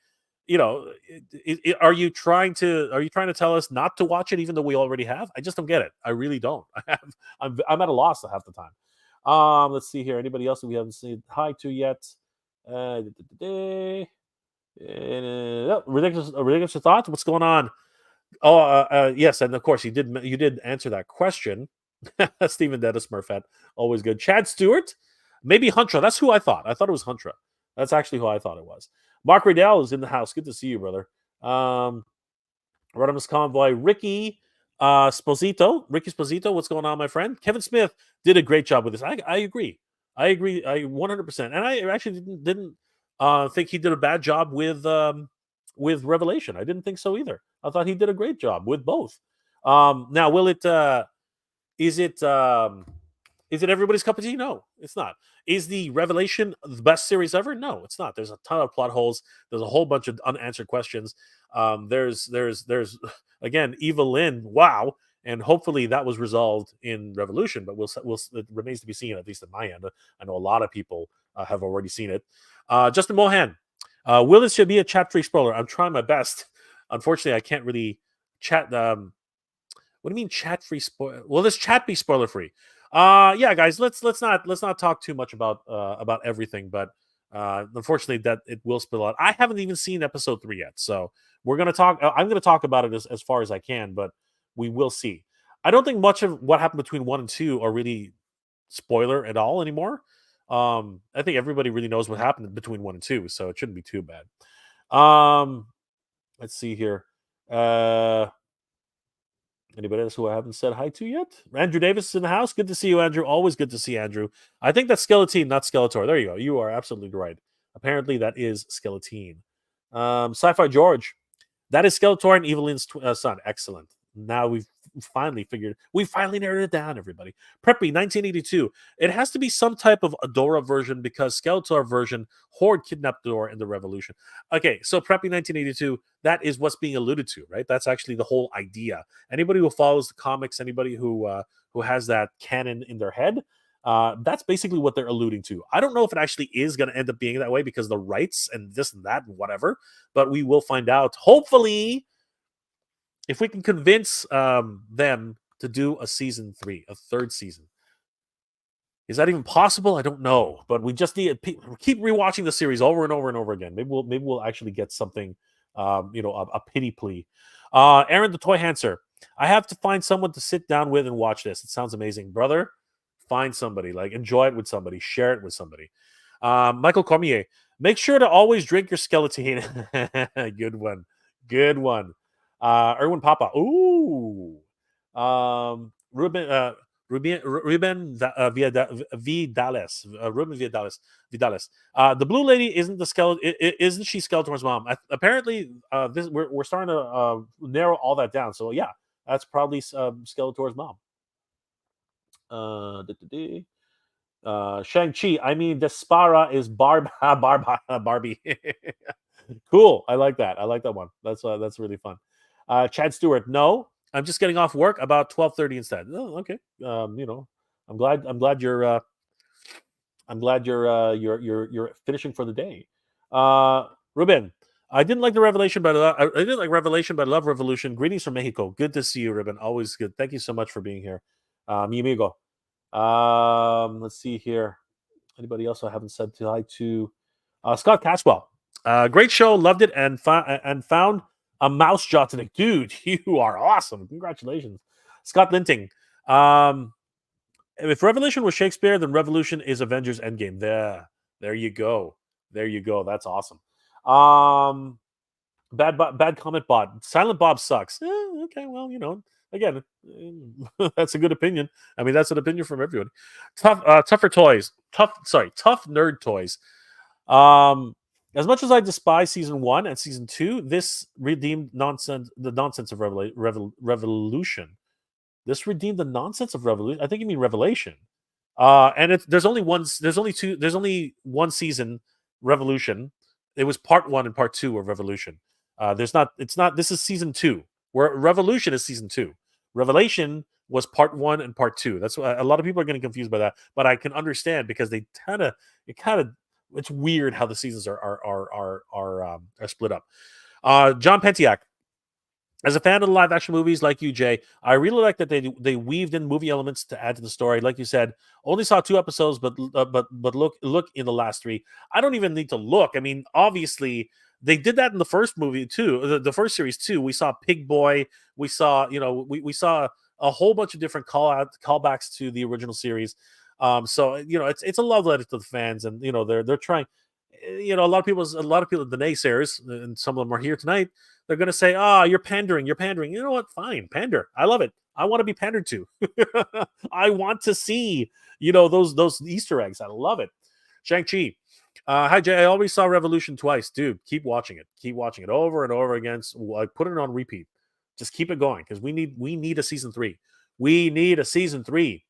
are you trying to tell us not to watch it even though we already have? I just don't get it. I really don't. I'm at a loss half the time. Let's see here. Anybody else that we haven't said hi to yet? Ridiculous thoughts. What's going on? Yes, and of course you did answer that question. Stephen Dennis Murphat, always good. Chad Stewart, maybe Huntra. That's who I thought. I thought it was Huntra. That's actually who I thought it was. Mark Riddell is in the house. Good to see you, brother. Rodimus Convoy, Ricky Sposito. Ricky Sposito, what's going on, my friend? Kevin Smith did a great job with this. I agree. I 100%. And I actually didn't think he did a bad job with Revelation. I didn't think so either. I thought he did a great job with both. Now, is it everybody's cup of tea? No, it's not. Is the Revelation the best series ever? No, it's not. There's a ton of plot holes. There's a whole bunch of unanswered questions. There's again, Evelyn. Wow, and hopefully that was resolved in Revolution. But it remains to be seen. At least at my end, I know a lot of people have already seen it. Justin Mohan, will this should be a chat-free spoiler? I'm trying my best. Unfortunately, I can't really chat. What do you mean chat free spoil? Will this chat be spoiler free? Yeah, guys, let's not talk too much about everything, but unfortunately, that it will spill out. I haven't even seen episode 3 yet, so we're gonna talk. I'm gonna talk about it as far as I can, but we will see. I don't think much of what happened between 1 and 2 are really spoiler at all anymore. I think everybody really knows what happened between 1 and 2, so it shouldn't be too bad. Um, let's see here. Uh, Anybody else who I haven't said hi to yet? Andrew Davis is in the house. Good to see you, Andrew. Always good to see Andrew. I think that's Skeleton, not Skeletor. There you go. You are absolutely right. Apparently, that is Skeleton. Sci-Fi George. That is Skeletor and Evelyn's son. Excellent. Now we finally narrowed it down, everybody. Preppy, 1982. It has to be some type of Adora version because Skeletor version, Horde kidnapped Adora in the Revolution. Okay, so Preppy 1982, that is what's being alluded to, right? That's actually the whole idea. Anybody who follows the comics, anybody who has that canon in their head, that's basically what they're alluding to. I don't know if it actually is going to end up being that way because the rights and this and that and whatever, but we will find out. Hopefully, if we can convince them to do a season 3, a third season. Is that even possible? I don't know, but we just need to keep rewatching the series over and over and over again. Maybe we'll actually get something, a pity plea. Aaron the Toy Hanser, I have to find someone to sit down with and watch this. It sounds amazing, brother. Find somebody, like enjoy it with somebody, share it with somebody. Michael Cormier, make sure to always drink your skeleton. Good one, good one. Erwin Papa, ooh. Ruben. Vidales. Ruben Vidales. The blue lady isn't the skeleton. Isn't she Skeletor's mom? Apparently, this we're starting to narrow all that down. So yeah, that's probably Skeletor's mom. Shang-Chi. I mean, Despara is Barbie. Cool. I like that. I like that one. That's really fun. Chad Stewart. No, I'm just getting off work about 12:30 instead. Oh, okay. I'm glad you're finishing for the day. Ruben. I didn't like the Revelation, but I didn't like Revelation, but I love Revolution. Greetings from Mexico. Good to see you, Ruben. Always good. Thank you so much for being here. Mi amigo. Let's see here. Anybody else I haven't said hi to? Scott Caswell. Great show. Loved it and found a mouse jaw today. Dude, you are awesome. Congratulations. Scott Linting. If Revelation was Shakespeare, then Revolution is Avengers Endgame. There you go. There you go. That's awesome. Bad comment bot. Silent Bob sucks. Okay, well, again, that's a good opinion. I mean, that's an opinion from everybody. Tougher toys. Tough nerd toys. As much as I despise season 1 and season 2, this redeemed the nonsense of Revolution. This redeemed the nonsense of Revolution. I think you mean Revelation. And there's only one season, Revolution. It was part 1 and part 2 of Revolution. This is season 2, where Revolution is season 2. Revelation was part 1 and part 2. That's why a lot of people are getting confused by that, but I can understand because it's weird how the seasons are split up. John Pentiak. As a fan of the live action movies like you, Jay, I really like that they weaved in movie elements to add to the story. Like you said, only saw 2 episodes, but look in the last 3. I don't even need to look. I mean, obviously they did that in the first movie too, the first series too. We saw Pig Boy. We saw we saw a whole bunch of different callbacks to the original series. So it's a love letter to the fans, and they're trying. A lot of people, the naysayers, and some of them are here tonight. They're going to say, you're pandering. You're pandering. You know what? Fine. Pander. I love it. I want to be pandered to. I want to see, those Easter eggs. I love it. Shang-Chi. Hi, Jay. I always saw Revolution twice. Dude, keep watching it. Keep watching it over and over again. Put it on repeat. Just keep it going because we need a season 3. We need a season 3.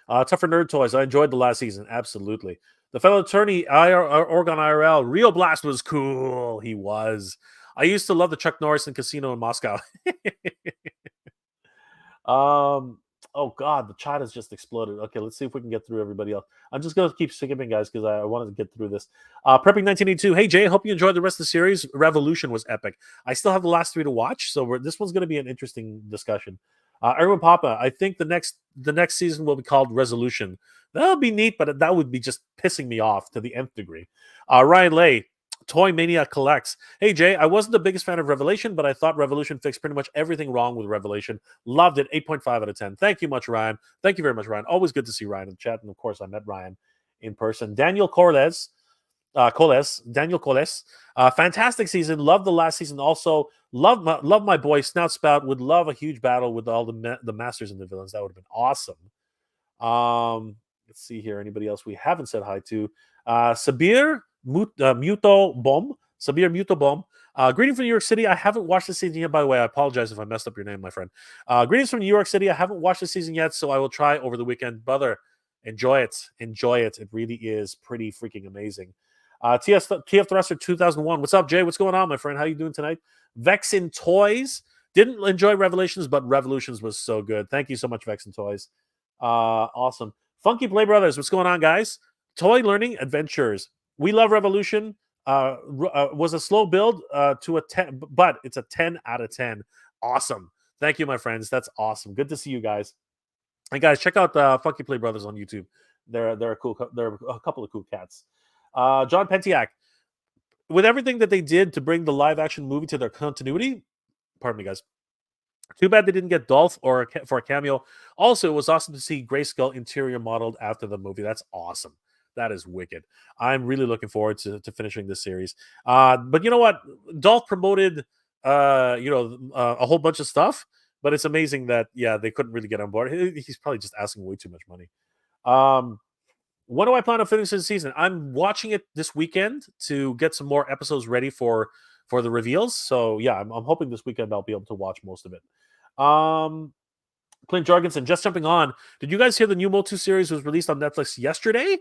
Tougher Nerd Toys. I enjoyed the last season. Absolutely. The fellow attorney, Oregon IRL, Rio Blast was cool. He was. I used to love the Chuck Norris in Casino in Moscow. Oh God, the chat has just exploded. Okay, let's see if we can get through everybody else. I'm just gonna keep skipping, guys, because I wanted to get through this. Prepping 1982. Hey Jay, hope you enjoyed the rest of the series. Revolution was epic. I still have the last three to watch, so this one's gonna be an interesting discussion. Erwin Papa, I think the next season will be called Resolution. That would be neat, but that would be just pissing me off to the nth degree. Ryan Lay, Toy Mania collects. Hey Jay, I wasn't the biggest fan of Revelation, but I thought Revolution fixed pretty much everything wrong with Revelation. Loved it. 8.5 out of 10. Thank you much, Ryan. Thank you very much, Ryan. Always good to see Ryan in the chat. And of course, I met Ryan in person. Daniel Corles, Daniel Coles. Fantastic season. Love the last season. Also, love my boy Snout Spout. Would love a huge battle with all the masters and the villains. That would have been awesome. Let's see here. Anybody else we haven't said hi to? Sabir Muto Bomb. Sabir Muto Bomb. Greeting from New York City. I haven't watched the season yet, by the way. I apologize if I messed up your name, my friend. Greetings from New York City. I haven't watched the season yet, so I will try over the weekend. Brother, enjoy it. Enjoy it. It really is pretty freaking amazing. TF Thruster 2001. What's up, Jay? What's going on, my friend? How you doing tonight? Vexin Toys. Didn't enjoy Revelations, but Revolutions was so good. Thank you so much, Vexin Toys. Awesome. Funky Play Brothers. What's going on, guys? Toy Learning Adventures. We love Revolution. Was a slow build to a 10, but it's a 10 out of 10. Awesome. Thank you, my friends. That's awesome. Good to see you guys. And guys, check out Funky Play Brothers on YouTube. They're a cool. They're a couple of cool cats. John Pentiak. With everything that they did to bring the live action movie to their continuity, pardon me, guys. Too bad they didn't get Dolph for a cameo. Also, it was awesome to see Grayskull interior modeled after the movie. That's awesome. That is wicked. I'm really looking forward to finishing this series. But you know what? Dolph promoted, a whole bunch of stuff. But it's amazing that they couldn't really get on board. He's probably just asking way too much money. When do I plan on finishing the season? I'm watching it this weekend to get some more episodes ready for the reveals. So yeah, I'm hoping this weekend I'll be able to watch most of it. Clint Jorgensen, just jumping on. Did you guys hear the new Motu series was released on Netflix yesterday?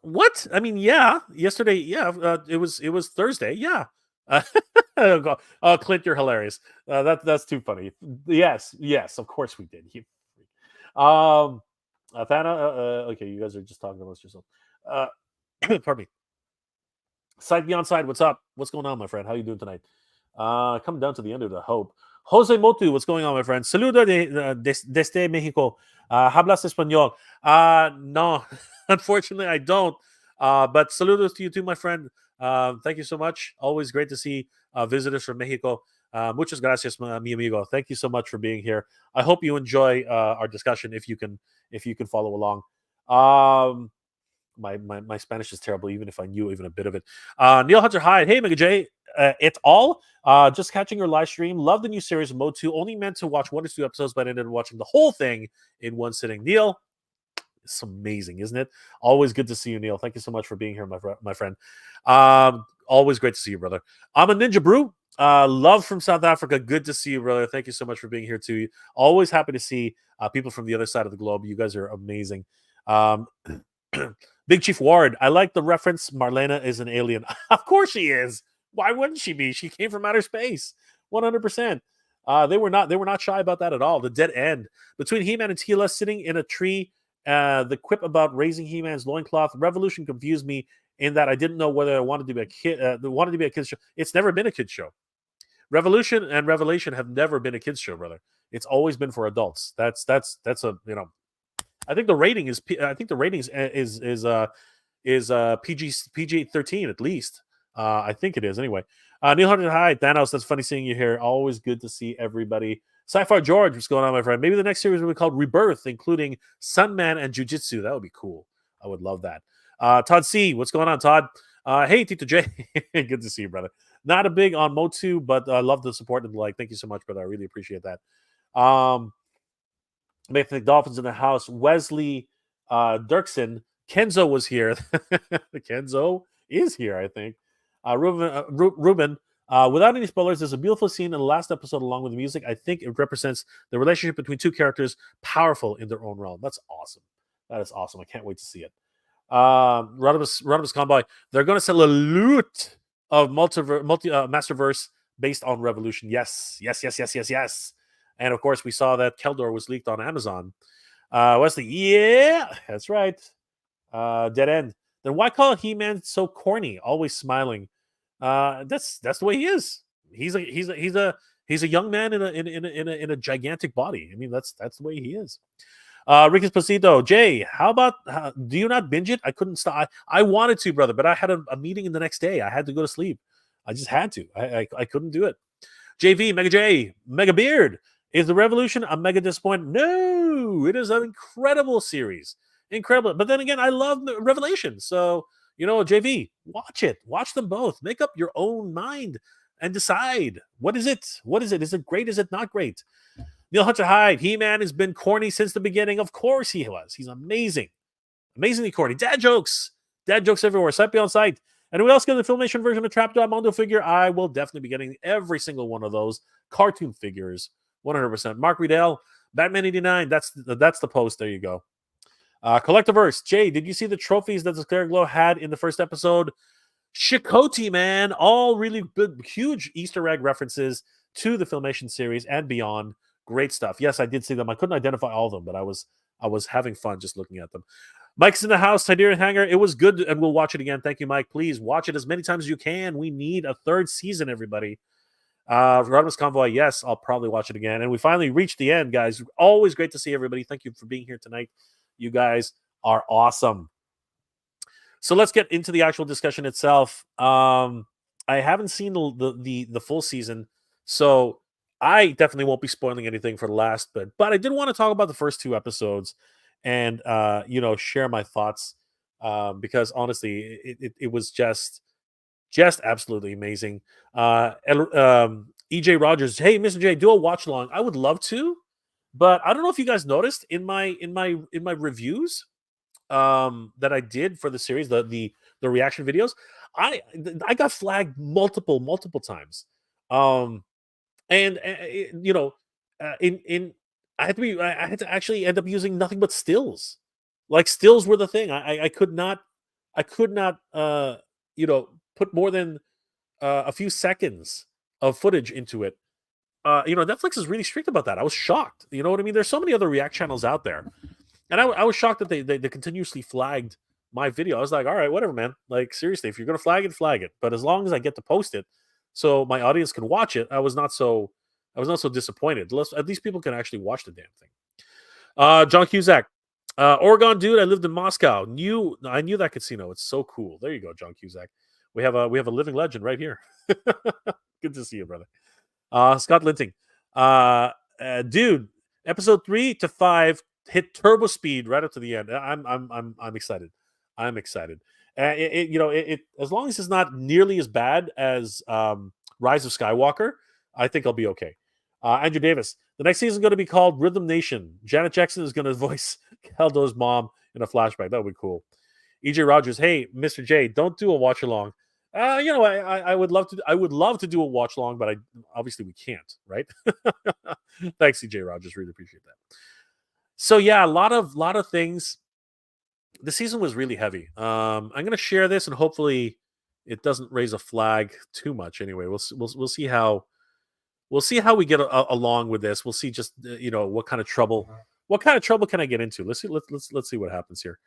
What? I mean, yeah, yesterday. Yeah, it was Thursday. Yeah. Clint, you're hilarious. That's too funny. Yes, of course we did. Um, okay, you guys are just talking amongst yourself. Pardon me. Side Beyond Side, what's up? What's going on, my friend? How you doing tonight? Come down to the end of the hope. Jose Motu, what's going on, my friend? Saludo desde Mexico. Hablas español? No, unfortunately, I don't. But saludos to you too, my friend. Thank you so much. Always great to see visitors from Mexico. Muchas gracias, mi amigo. Thank you so much for being here. I hope you enjoy our discussion if you can follow along. My Spanish is terrible, even if I knew even a bit of it. Neil Hunter Hyde, hey Mega J, it's all. Just catching your live stream. Love the new series of Mode 2. Only meant to watch 1 or 2 episodes, but I ended up watching the whole thing in one sitting. Neil, it's amazing, isn't it? Always good to see you, Neil. Thank you so much for being here, my friend. Always great to see you, brother. I'm a Ninja Brew. Love from South Africa. Good to see you, brother. Thank you so much for being here too. Always happy to see people from the other side of the globe. You guys are amazing. Big Chief Ward, I like the reference. Marlena is an alien. Of course she is. Why wouldn't she be? She came from outer space. 100%. They were not shy about that at all. The dead end between He-Man and Teela sitting in a tree. The quip about raising He-Man's loincloth. Revolution confused me in that I didn't know whether I wanted to be a kid. Wanted to be a kids show. It's never been a kids show. Revolution and Revelation have never been a kids show, brother. It's always been for adults. That's a I think the rating is PG 13 at least. I think it is anyway. Neil Hunter, hi Thanos. That's funny seeing you here. Always good to see everybody. Sci-Fi George, what's going on, my friend? Maybe the next series will be called Rebirth, including Sunman and Jiu-Jitsu. That would be cool. I would love that. Todd C, what's going on, Todd? Hey, Tito J. Good to see you, brother. Not a big on Motu, but I love the support and the like. Thank you so much, brother. I really appreciate that. Mayfield Dolphins in the house. Wesley Dirksen. Kenzo was here. Kenzo is here, I think. Ruben, without any spoilers, there's a beautiful scene in the last episode along with the music. I think it represents the relationship between two characters, powerful in their own realm. That's awesome. That is awesome. I can't wait to see it. Rodimus Convoy, they're going to sell a loot of Masterverse based on Revolution. Yes. And of course, we saw that Keldor was leaked on Amazon. Wesley, yeah, that's right. Dead end. Then why call He-Man so corny? Always smiling. That's the way he is. He's a young man in a gigantic body. I mean, that's the way he is. Ricky Esposito, Jay, how about do you not binge it? I couldn't stop. I wanted to, brother, but I had a meeting in the next day. I had to go to sleep. I just had to. I couldn't do it. JV, Mega J, Mega Beard. Is the Revolution a mega disappointment? No, it is an incredible series. Incredible. But then again, I love Revelation. So, JV, watch it. Watch them both. Make up your own mind and decide. What is it? What is it? Is it great? Is it not great? Neil Hunter Hyde, He-Man has been corny since the beginning. Of course he was. He's amazing. Amazingly corny. Dad jokes. Dad jokes everywhere. Sight beyond sight. And who else get the Filmation version of Trapjaw Mondo figure? I will definitely be getting every single one of those cartoon figures. 100%. Mark Riedel, Batman 89. That's the post. There you go. Collectiverse. Jay, did you see the trophies that the Claire Glow had in the first episode? Chakotay, man. All really good, huge Easter egg references to the Filmation series and beyond. Great stuff. Yes, I did see them. I couldn't identify all of them, but I was having fun just looking at them. Mike's in the house, Tiberian Hanger. It was good, and we'll watch it again. Thank you, Mike. Please watch it as many times as you can. We need a third season, everybody. Rodimus Convoy, yes, I'll probably watch it again. And we finally reached the end, guys. Always great to see everybody. Thank you for being here tonight. You guys are awesome. So let's get into the actual discussion itself. I haven't seen the full season, so I definitely won't be spoiling anything for the last bit. But I did want to talk about the first 2 episodes and share my thoughts because honestly, it was just absolutely amazing. EJ Rogers, hey Mr. J, do a watch along. I would love to, but I don't know if you guys noticed in my reviews that I did for the series, the reaction videos, I got flagged multiple times. And in I had to actually end up using nothing but stills. Like stills were the thing. I could not put more than a few seconds of footage into it. Netflix is really strict about that. I was shocked. You know what I mean? There's so many other React channels out there, and I was shocked that they continuously flagged my video. I was like, all right, whatever, man. Like seriously, if you're gonna flag it, flag it. But as long as I get to post it, so my audience can watch it, I was not so disappointed. At least people can actually watch the damn thing. John Cusack, Oregon dude. I lived in Moscow. I knew that casino. It's so cool. There you go, John Cusack. We have a living legend right here. Good to see you, brother. Scott Linting, dude. Episode 3 to 5 hit turbo speed right up to the end. I'm excited. I'm excited. It as long as it's not nearly as bad as Rise of Skywalker, I think I'll be okay. Andrew Davis, the next season is going to be called Rhythm Nation. Janet Jackson is going to voice Keldor's mom in a flashback. That would be cool. EJ Rogers, hey, Mr. J, don't do a watch along. I would love to. I would love to do a watch along, but obviously we can't, right? Thanks, EJ Rogers. Really appreciate that. So yeah, a lot of things. The season was really heavy. I'm gonna share this, and hopefully, it doesn't raise a flag too much. Anyway, we'll see how we get along with this. We'll see just what kind of trouble can I get into. Let's see what happens here.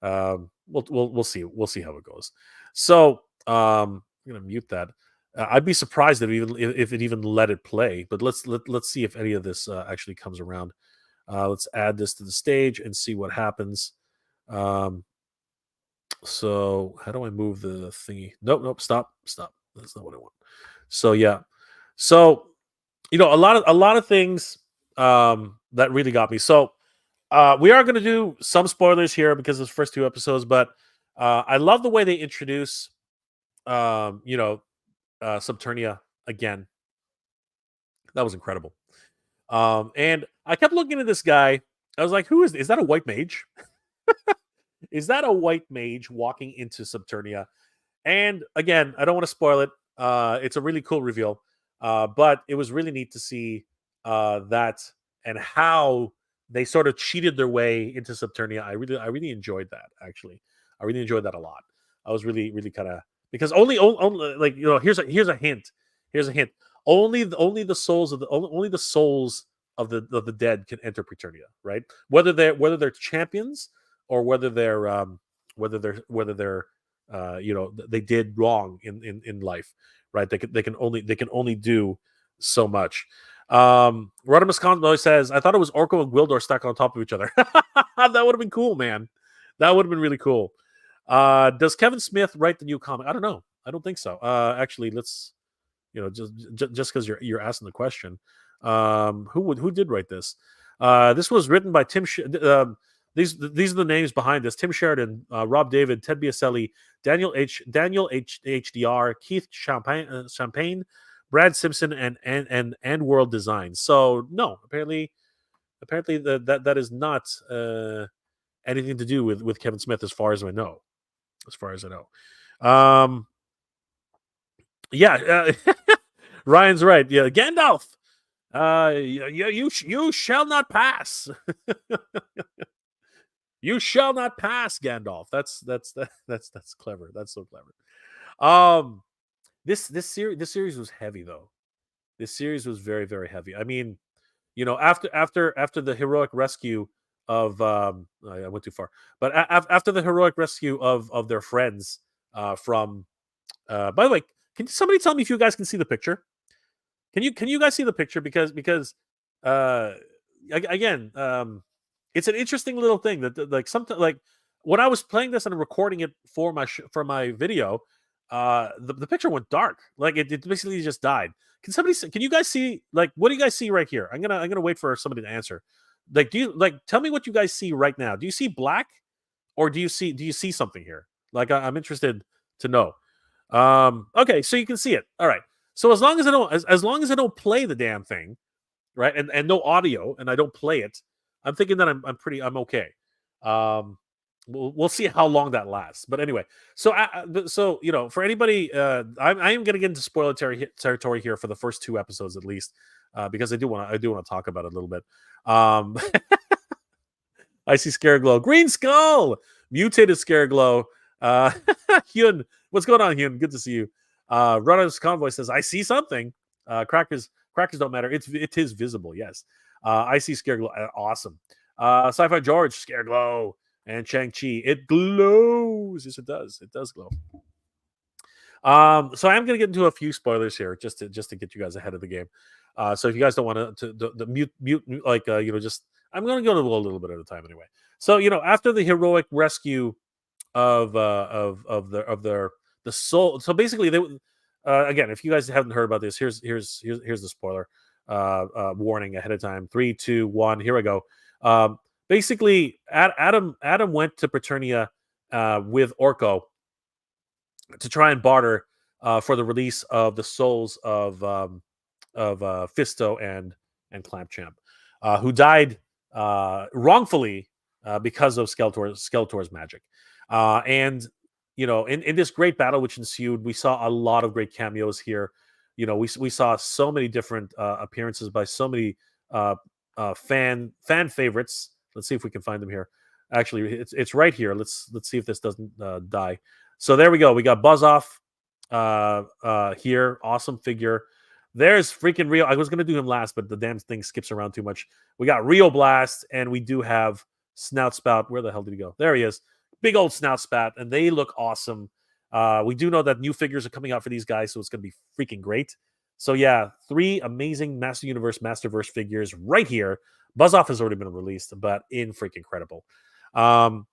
We'll see how it goes. So I'm gonna mute that. I'd be surprised if it even let it play. But let's see if any of this actually comes around. Let's add this to the stage and see what happens. So how do I move the thingy? Nope. Stop. That's not what I want. So yeah. So a lot of things that really got me. So we are going to do some spoilers here because of the first 2 episodes, but I love the way they introduce Subternia again. That was incredible. And I kept looking at this guy. I was like, who is that a white mage? Is that a white mage walking into Subternia? And again, I don't want to spoil it. It's a really cool reveal. But it was really neat to see that and how they sort of cheated their way into Subternia. I really enjoyed that, actually. I really enjoyed that a lot. I was really kind of, because only here's a hint. Only the souls of the dead can enter Preternia, right? Whether they're champions or whether they're they did wrong in life, right? They can only do so much. Rodimus Convoy says, I thought it was Orko and Gwildor stacked on top of each other. That would have been cool, man. That would have been really cool. Does Kevin Smith write the new comic? I don't know. I don't think so. Actually, let's just because you're asking the question, who did write this? This was written by these are the names behind this: Tim Sheridan, Rob David, Ted Biaselli, Daniel HDR, Keith Champagne, Brad Simpson, and World Design. So no, apparently that is not anything to do with Kevin Smith, as far as I know. As far as I know. Yeah, Ryan's right. Yeah, Gandalf. You shall not pass. You shall not pass, Gandalf. That's clever. That's so clever. Um, this series was heavy though. This series was very very heavy. I mean, after the heroic rescue of I went too far, but after the heroic rescue of their friends from. By the way, can somebody tell me if you guys can see the picture? Can you guys see the picture? Because uh again, it's an interesting little thing that like something like when I was playing this and recording it for my video, the picture went dark. Like it basically just died. Can you guys see, like, what do you guys see right here? I'm gonna wait for somebody to answer. Like, tell me what you guys see right now? Do you see black, or do you see something here? Like, I'm interested to know. Okay, so you can see it. All right. So as long as I don't play the damn thing, right, and no audio, and I don't play it, I'm thinking that I'm okay. Um, we'll see how long that lasts. But anyway, so for anybody, I am going to get into spoiler territory here for the first two episodes at least, because I do want to talk about it a little bit. Um, I see Scareglow. Green Skull! Mutated Scareglow. Hyun, what's going on, Hyun? Good to see you. Runner's Convoy says, I see something. Crackers don't matter. It is visible, yes. I see Scareglow. Awesome. Sci-Fi George, Scareglow. And Shang-Chi, it glows. Yes, it does. It does glow. So I am going to get into a few spoilers here, just to get you guys ahead of the game. So if you guys don't want to the mute like just I'm going to go a little bit at a time anyway. So after the heroic rescue of the soul. So basically, they again, if you guys haven't heard about this, here's the spoiler warning ahead of time. 3, 2, 1. Here we go. Basically, Adam went to Preternia with Orko to try and barter for the release of the souls of Fisto and Clampchamp, who died wrongfully because of Skeletor's magic. And in this great battle which ensued, we saw a lot of great cameos here. We saw so many different appearances by so many fan favorites. Let's see if we can find them here. Actually, it's right here. Let's see if this doesn't die. So there we go. We got Buzzoff here. Awesome figure. There's freaking Rio. I was going to do him last, but the damn thing skips around too much. We got Rio Blast, and we do have Snout Spout. Where the hell did he go? There he is. Big old Snout Spout, and they look awesome. We do know that new figures are coming out for these guys, so it's going to be freaking great. So yeah, 3 amazing Master Universe, Masterverse figures right here. Buzzoff has already been released, but in freaking incredible. Then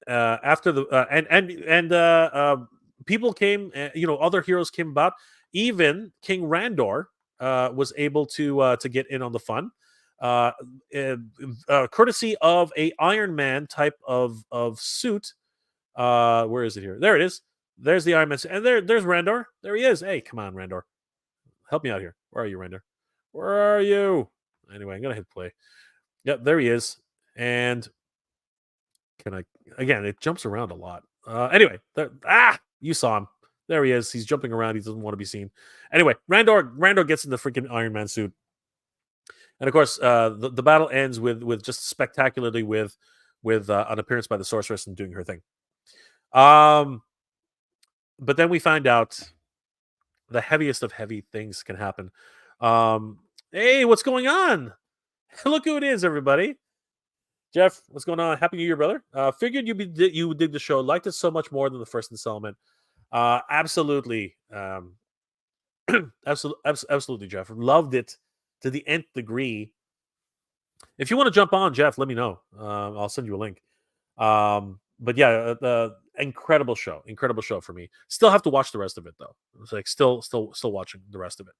after the people came, other heroes came about. Even King Randor was able to get in on the fun, courtesy of a Iron Man type of suit. Where is it here? There it is. There's the Iron Man, and there's Randor. There he is. Hey, come on, Randor, help me out here. Where are you, Randor? Where are you? Anyway, I'm gonna hit play. Yep, there he is. And can I again? It jumps around a lot. Anyway, you saw him. There he is. He's jumping around. He doesn't want to be seen. Anyway, Randor gets in the freaking Iron Man suit, and of course, the battle ends with just spectacularly with an appearance by the sorceress and doing her thing. But then we find out the heaviest of heavy things can happen. Hey, what's going on? Look who it is, everybody. Jeff, what's going on? Happy New Year, brother. Figured you would dig the show. Liked it so much more than the first installment. Absolutely, absolutely, Jeff. Loved it to the nth degree. If you want to jump on, Jeff, let me know. I'll send you a link. But yeah, incredible show for me. Still have to watch the rest of it though. It's like still watching the rest of it.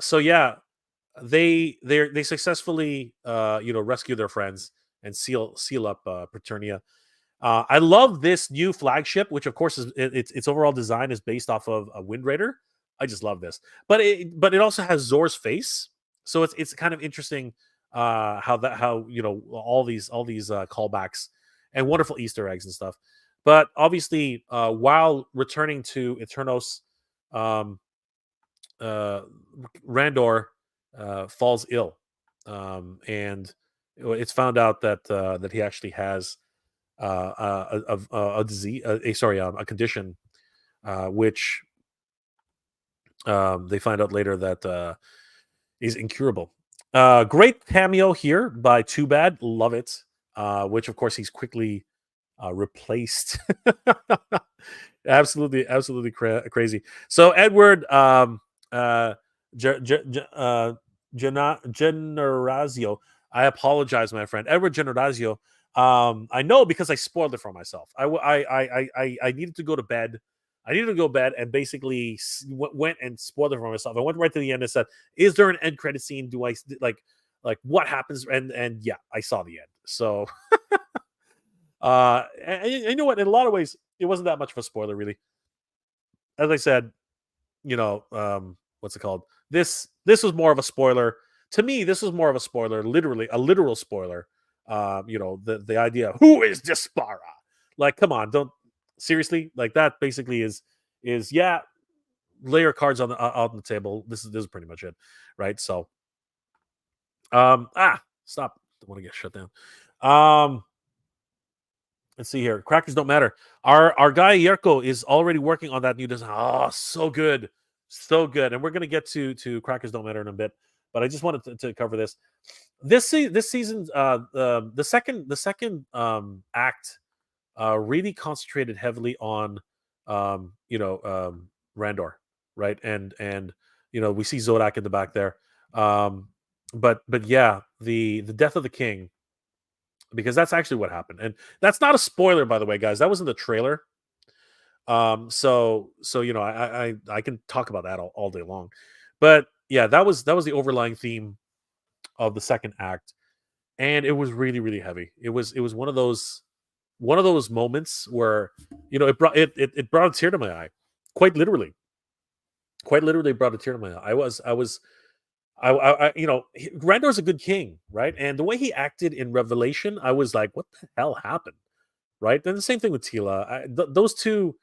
So yeah, they successfully rescue their friends and seal up Preternia. I love this new flagship, which of course its overall design is based off of a Wind Raider. I just love this, but it also has Zor's face, so it's kind of interesting how all these callbacks and wonderful Easter eggs and stuff. But obviously, while returning to Eternos, um, uh, Randor falls ill, and it's found out that he actually has a disease, a condition, which they find out later that is incurable. Great cameo here by Too Bad, love it. Which of course he's quickly replaced. Absolutely crazy. So Edward Generazio, I apologize, my friend. Edward Generazio. I know because I spoiled it for myself. I needed to go to bed. I needed to go to bed and basically went and spoiled it for myself. I went right to the end and said, "Is there an end credit scene? Do I like what happens?" And yeah, I saw the end. So and you know what? In a lot of ways, it wasn't that much of a spoiler, really. As I said, what's it called? This was more of a spoiler to me. This was more of a spoiler, literally a literal spoiler. The idea, who is Dispara? Like, come on, don't seriously, like that. Basically, is yeah, lay your cards on the table. This is pretty much it, right? So, stop. Don't want to get shut down. Let's see here. Crackers don't matter. Our guy Yerko is already working on that new design. Oh, so good, so good. And we're gonna get to Crackers don't matter in a bit. But I just wanted to cover this. This season's the second act really concentrated heavily on Randor, right? And we see Zodak in the back there. But yeah, the death of the king, because that's actually what happened, and that's not a spoiler, by the way, guys. That was in the trailer. So I can talk about that all day long, but yeah, that was the overlying theme of the second act, and it was really heavy. It was one of those moments where it brought a tear to my eye, quite literally, brought a tear to my eye. Randor's a good king, right? And the way he acted in Revelation, I was like, what the hell happened, right? Then the same thing with Tila. Those two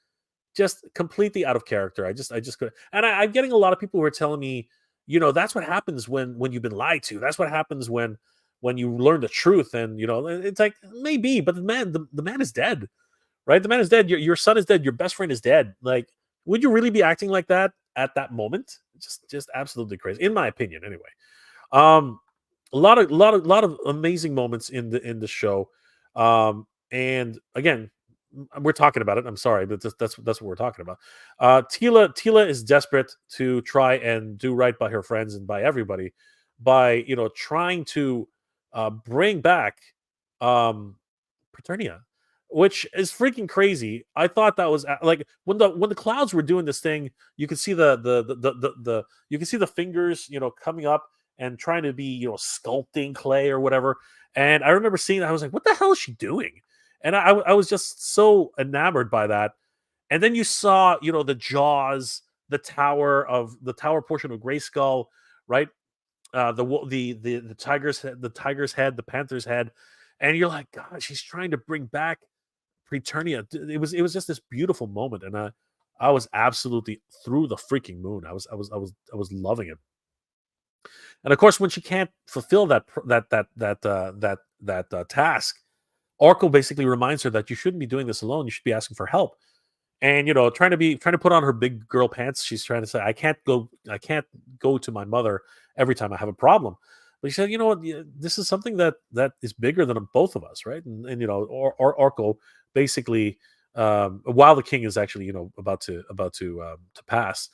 just completely out of character. I just couldn't. And I'm getting a lot of people who are telling me, that's what happens when you've been lied to. That's what happens when you learn the truth. And it's like maybe, but the man is dead, right? The man is dead. Your son is dead. Your best friend is dead. Like, would you really be acting like that at that moment? Just absolutely crazy, in my opinion, anyway. Um, a lot of amazing moments in the show. And again, we're talking about it. I'm sorry, but that's what we're talking about. Tila is desperate to try and do right by her friends and by everybody, by trying to bring back um Paternia, which is freaking crazy. I thought that was like when the clouds were doing this thing, you could see the you can see the fingers, coming up and trying to be, sculpting clay or whatever. And I remember seeing that. I was like, what the hell is she doing? And I was just so enamored by that. And then you saw, the jaws, the tower portion of Grayskull, right? The tiger's head, the panther's head, and you're like, God, she's trying to bring back Preternia. It was just this beautiful moment, and I was absolutely through the freaking moon. I was loving it. And of course, when she can't fulfill that task, Oracle basically reminds her that you shouldn't be doing this alone. You should be asking for help. and trying to put on her big girl pants. She's trying to say, I can't go to my mother every time I have a problem. But she said, you know what, this is something that is bigger than both of us, right? And or Orko basically, while the king is actually about to pass,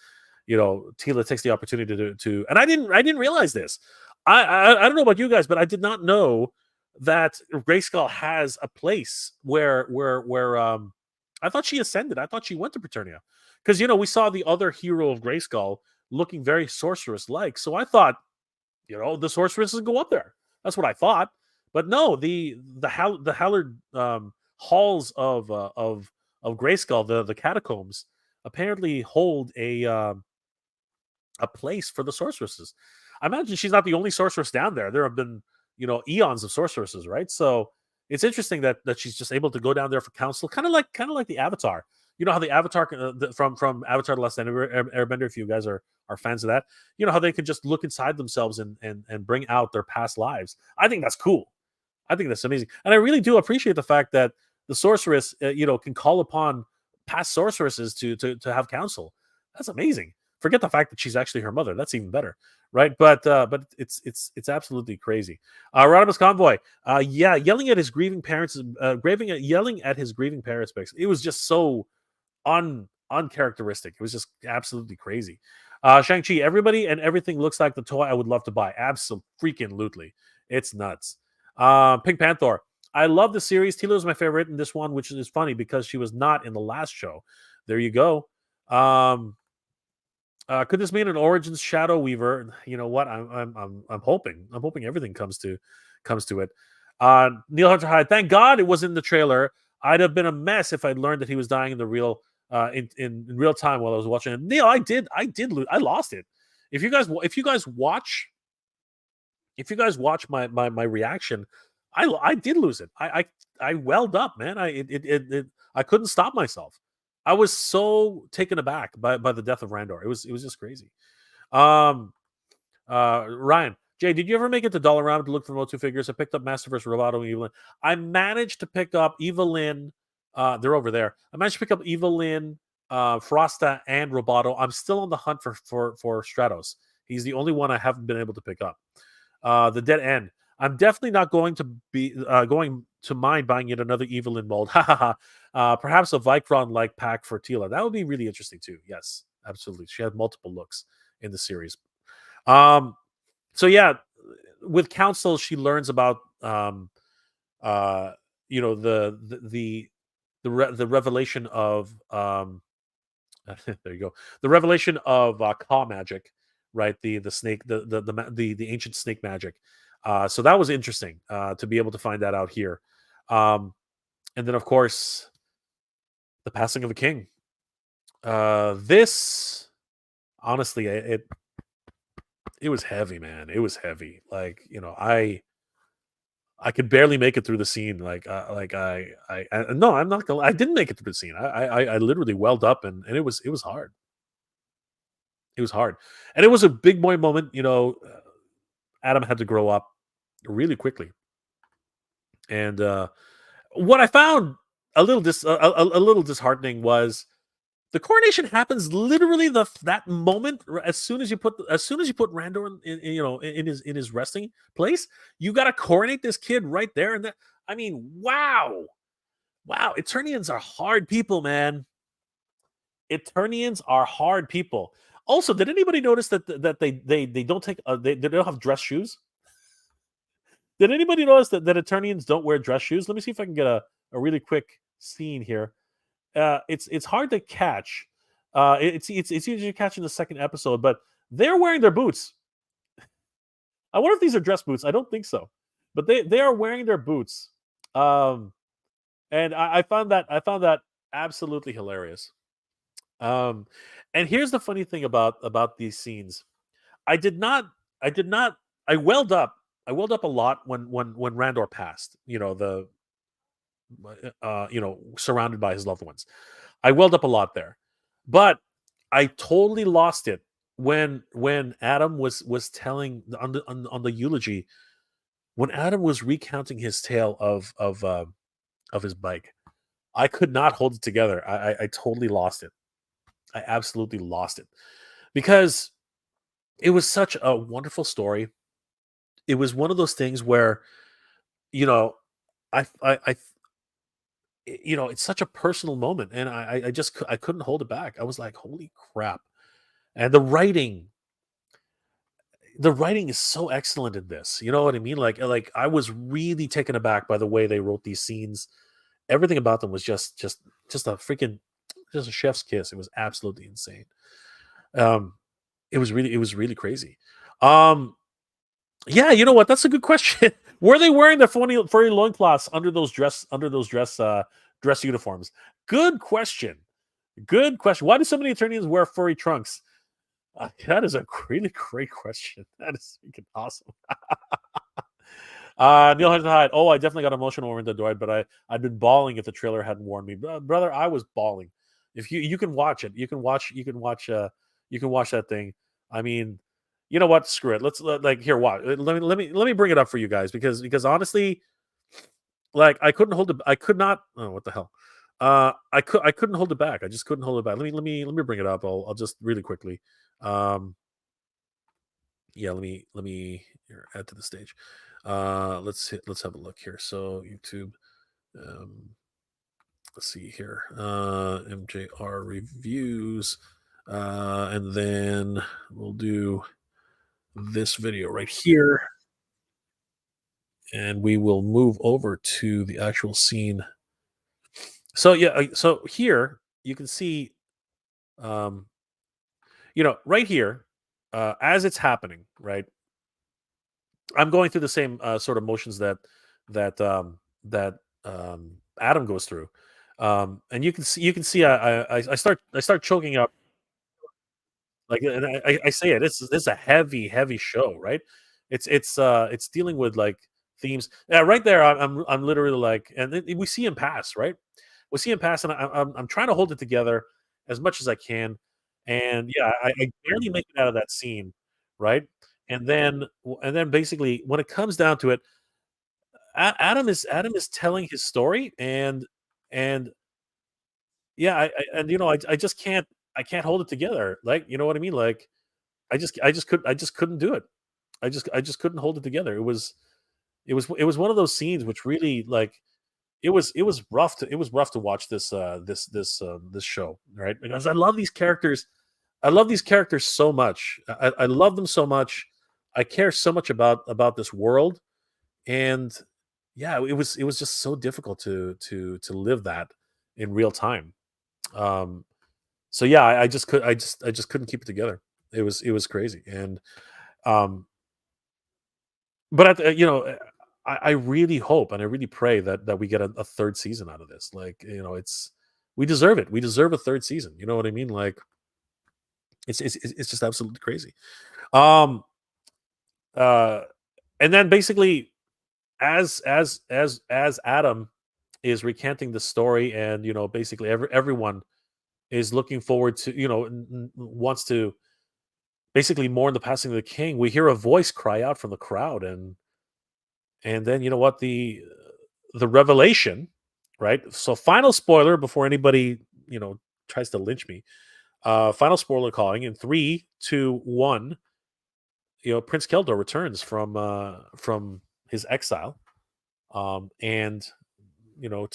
Tila takes the opportunity and I didn't realize this. I don't know about you guys, but I did not know that Grayskull has a place where I thought she ascended. I thought she went to Preternia, because we saw the other hero of Grayskull looking very sorceress like. So I thought, the sorceresses go up there. That's what I thought. But no, the Hallard halls of Grayskull, the catacombs, apparently hold a place for the sorceresses. I imagine she's not the only sorceress down there. There have been, eons of sorceresses, right? So it's interesting that she's just able to go down there for counsel, kind of like the Avatar. You know how the Avatar from Avatar: The Last Airbender. If you guys are fans of that, you know how they can just look inside themselves and bring out their past lives. I think that's cool. I think that's amazing, and I really do appreciate the fact that the sorceress, can call upon past sorceresses to have counsel. That's amazing. Forget the fact that she's actually her mother. That's even better, right? But it's absolutely crazy. Rodimus Convoy, yeah, yelling at his grieving parents, yelling at his grieving parents. It was just so uncharacteristic. It was just absolutely crazy. Shang-Chi, everybody and everything looks like the toy I would love to buy. Absolutely. It's nuts. Pink Panther. I love the series. Tila is my favorite in this one, which is funny because she was not in the last show. There you go. Could this mean an Origins Shadow Weaver? You know what? I'm hoping. I'm hoping everything comes to it. Neil Hunter Hyde. Thank God it was in the trailer. I'd have been a mess if I'd learned that he was dying in the real in real time while I was watching it. Neil, I did lose. I lost it. If you guys watch my reaction, I did lose it. I welled up, man. I couldn't stop myself. I was so taken aback by the death of Randor. It was just crazy. Um, Ryan, Jay, did you ever make it to Dollarama to look for Motu figures? I picked up Masterverse, Roboto, and Evelyn. I managed to pick up Evelyn. They're over there. I managed to pick up Evelyn, Frosta, and Roboto. I'm still on the hunt for Stratos. He's the only one I haven't been able to pick up. The Dead End. I'm definitely not going to be going to mind buying yet another Evelyn mold. Ha ha ha. Perhaps a Vicron-like pack for Tila. That would be really interesting too. Yes, absolutely. She had multiple looks in the series. Um, so yeah, with Council, she learns about uh, the revelation of there you go, the revelation of Ka magic, right? The snake, the ancient snake magic. So that was interesting to be able to find that out here. And then, of course, the passing of a king. This, honestly, it was heavy, man. It was heavy. Like, I could barely make it through the scene. No, I'm not gonna. I didn't make it through the scene. I literally welled up, and it was hard. It was hard, and it was a big boy moment. Adam had to grow up really quickly, and what I found a little disheartening was the coronation happens literally that moment. As soon as you put Randor in his resting place, you got to coronate this kid right there. And that, I mean, wow, Eternians are hard people, man. Eternians are hard people. Also, did anybody notice that they don't take they don't have dress shoes? Did anybody notice that Eternians don't wear dress shoes? Let me see if I can get a really quick scene here. It's hard to catch. It's easier to catch in the second episode, but they're wearing their boots. I wonder if these are dress boots. I don't think so, but they are wearing their boots. Um, and I found that absolutely hilarious. Um, and here's the funny thing about these scenes. I did not. I did not. I welled up. I welled up a lot when Randor passed. Surrounded by his loved ones. I welled up a lot there, but I totally lost it when Adam was telling on the eulogy, when Adam was recounting his tale of his bike. I could not hold it together. I totally lost it. I absolutely lost it because it was such a wonderful story. It was one of those things where, you know, I it's such a personal moment, and I just I couldn't hold it back. I was like, holy crap! And the writing is so excellent in this. You know what I mean? Like I was really taken aback by the way they wrote these scenes. Everything about them was just a freaking just a chef's kiss. It was absolutely insane. Um, it was really crazy. Um, yeah, you know what? That's a good question. Were they wearing the furry loincloths under those dress uniforms? Good question. Good question. Why do so many attorneys wear furry trunks? That is a really great question. That is freaking awesome. Neil Hudson Hyde. Oh, I definitely got emotional when the Droid, but I'd been bawling if the trailer hadn't warned me. Brother, I was bawling. If you can watch it, you can watch that thing. I mean, you know what? Screw it. Like here. Watch. Let me bring it up for you guys because honestly, like I could not. Oh, what the hell? I couldn't hold it back. I just couldn't hold it back. Let me bring it up. I'll just really quickly. Um, yeah, let me here, add to the stage. Let's have a look here. So YouTube, um, let's see here. MJR reviews, and then we'll do this video right here, and we will move over to the actual scene. So yeah, so here you can see, um, right here, as it's happening, right? I'm going through the same sort of motions that Adam goes through, and you can see I start choking up like, and I say it. This is a heavy show, right? It's dealing with like themes. Yeah, right there. I'm literally like, and then we see him pass, right? We see him pass, and I'm trying to hold it together as much as I can, and yeah, I barely make it out of that scene, right? And then basically when it comes down to it, Adam is telling his story, and yeah, and I just can't hold it together. Like, you know what I mean? Like I just couldn't do it. I just couldn't hold it together. It was one of those scenes which really like it was rough to watch this show, right? Because I love these characters. I love these characters so much. I love them so much. I care so much about this world, and yeah, it was just so difficult to live that in real time. Um, so yeah, I just couldn't keep it together. It was crazy, and um, but I really hope and I really pray that we get a third season out of this. Like, it's we deserve it. We deserve a third season. You know what I mean? Like, it's just absolutely crazy. Um, uh, and then basically, as Adam is recanting the story, and basically everyone is looking forward to, wants to basically mourn the passing of the king. We hear a voice cry out from the crowd, and then you know what, the revelation, right? So final spoiler before anybody tries to lynch me. Final spoiler calling in 3, 2, 1. Prince Keldor returns from his exile, and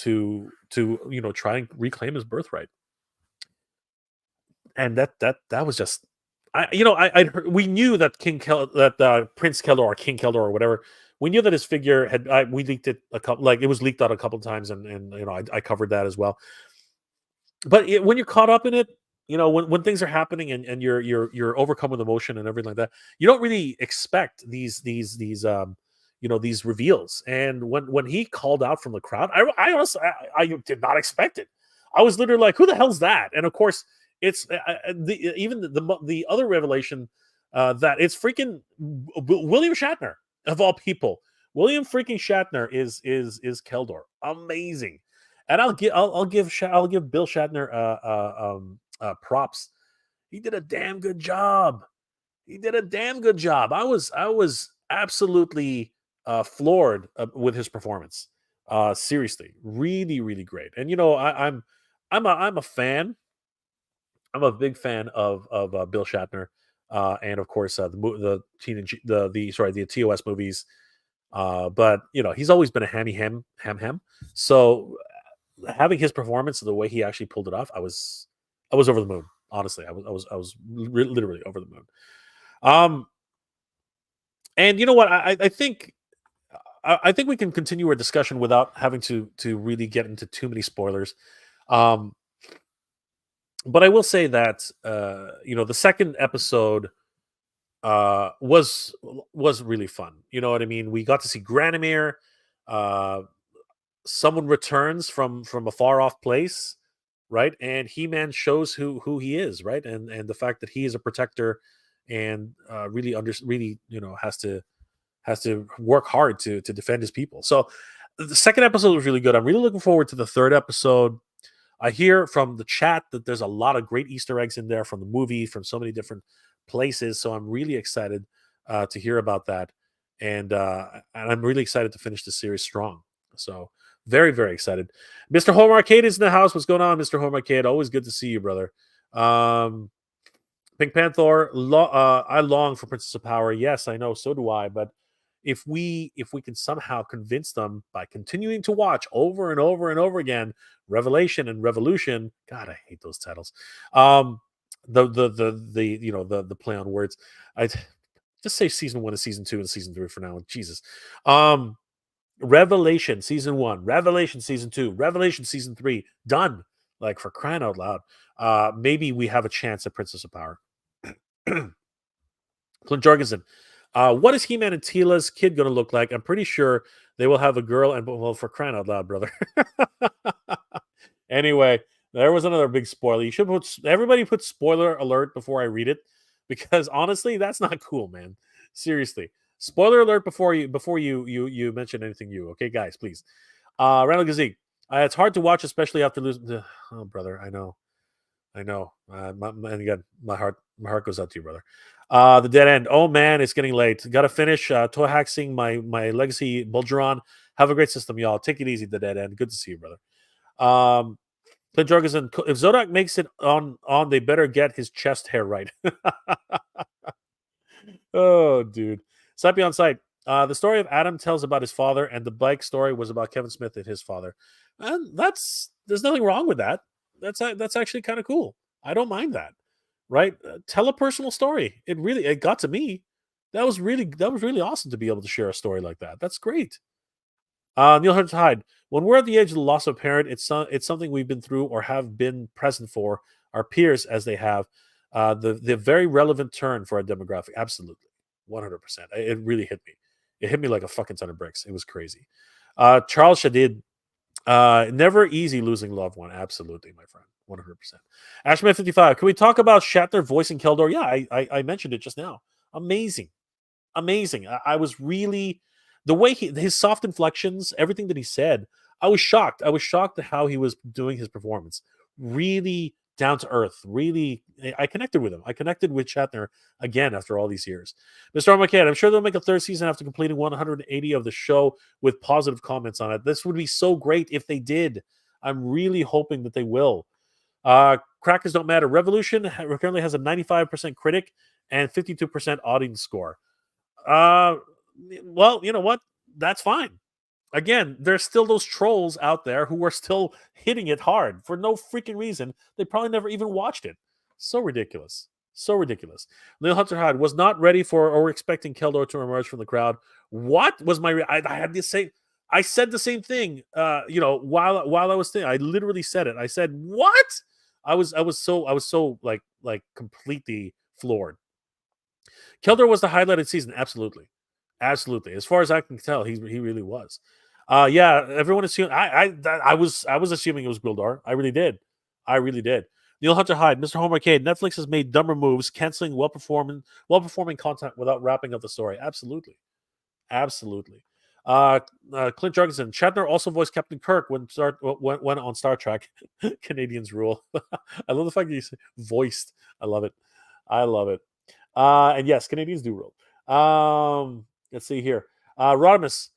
to try and reclaim his birthright. And that was just, I heard, we knew that Prince Keldor or King Keldor or whatever. We knew that his figure we leaked it a couple, like it was leaked out a couple times, and I covered that as well. But when you're caught up in it, when things are happening, and you're overcome with emotion and everything like that, you don't really expect these reveals. And when he called out from the crowd, I honestly I did not expect it. I was literally like, who the hell's that? And of course, it's even the other revelation, that it's freaking William Shatner, of all people. William freaking Shatner is Keldor. Amazing. And I'll give Bill Shatner props. He did a damn good job. He did a damn good job. I was absolutely floored with his performance. Seriously, really, really great. And I'm a fan. I'm a big fan of Bill Shatner, and of course the teenage the sorry the TOS movies. But he's always been a ham. So having his performance, the way he actually pulled it off, I was over the moon. Honestly, I was literally over the moon. Um, and you know what? I think we can continue our discussion without having to really get into too many spoilers. Um, but I will say that the second episode was really fun. You know what I mean? We got to see Granomir. Uh, Someone returns from a far off place, right? And He-Man shows who he is, right? And the fact that he is a protector and really has to work hard to defend his people. So the second episode was really good. I'm really looking forward to the third episode. I hear from the chat that there's a lot of great Easter eggs in there from the movie, from so many different places. So I'm really excited to hear about that, and I'm really excited to finish the series strong. So very very excited. Mr. Home Arcade is in the house. What's going on, Mr. Home Arcade? Always good to see you, brother. Um, Pink Panther. I long for Princess of Power. Yes, I know. So do I. But if we can somehow convince them by continuing to watch over and over and over again, Revelation and Revolution. God, I hate those titles. Um, the play on words. I just say season 1 and season 2 and season 3 for now. Jesus. Um, Revelation season 1, Revelation season 2, Revelation season 3. Done. Like for crying out loud. Maybe we have a chance at Princess of Power. Clint Jorgensen. What is He-Man and Tila's kid going to look like? I'm pretty sure they will have a girl and well, for crying out loud, brother. Anyway, there was another big spoiler. You should everybody put spoiler alert before I read it because honestly, that's not cool, man. Seriously, spoiler alert before you mention anything new. Okay, guys, please. Randall Gazik. It's hard to watch, especially after losing. Oh, brother, I know. I know. And again, my heart goes out to you, brother. The dead end. Oh man, it's getting late. Got to finish toy hacking my legacy Bulgeron. Have a great system, y'all. Take it easy, the dead end. Good to see you, brother. Clint Jorgensen. If Zodak makes it on, they better get his chest hair right. Oh, dude. Slappy on site. The story of Adam tells about his father, and the bike story was about Kevin Smith and his father. And there's nothing wrong with that. That's actually kind of cool. I don't mind that. Right? Tell a personal story. It got to me. That was really awesome to be able to share a story like that. That's great. Neil Hunter Hyde. When we're at the edge of the loss of a parent, it's something we've been through or have been present for our peers as they have. The very relevant turn for our demographic. Absolutely, 100%. It really hit me. It hit me like a fucking ton of bricks. It was crazy. Charles Shadid. Never easy losing loved one. Absolutely, my friend. 100%. Ashman 55. Can we talk about Shatner voicing Keldor? Yeah, I mentioned it just now. Amazing, amazing. I was really the way his soft inflections, everything that he said. I was shocked. I was shocked at how he was doing his performance. Really down to earth. Really, I connected with him. I connected with Shatner again after all these years. Mr. Armageddon, I'm sure they'll make a third season after completing 180 of the show with positive comments on it. This would be so great if they did. I'm really hoping that they will. Crackers don't matter. Revolution currently has a 95% critic and 52% audience score. Uh, well, you know what? That's fine. Again, there's still those trolls out there who are still hitting it hard for no freaking reason. They probably never even watched it. So ridiculous. So ridiculous. Neil Hunter Hyde was not ready for or expecting Keldor to emerge from the crowd. What was my? I had the same. I said the same thing. While I was thinking, I literally said it. I said, "What?" I was so like completely floored. Keldor was the highlighted season, absolutely, absolutely. As far as I can tell, he really was. Yeah, everyone assumed I was assuming it was Gwildor. I really did, I really did. Neil Hunter Hyde, Mr. Home Arcade. Netflix has made dumber moves, canceling well performing content without wrapping up the story. Absolutely, absolutely. Uh, Clint Jorgensen. Shatner also voiced Captain Kirk when on Star Trek. Canadians rule. I love the fact that you say voiced. I love it. I love it. And yes, Canadians do rule. Let's see here. Rodimus,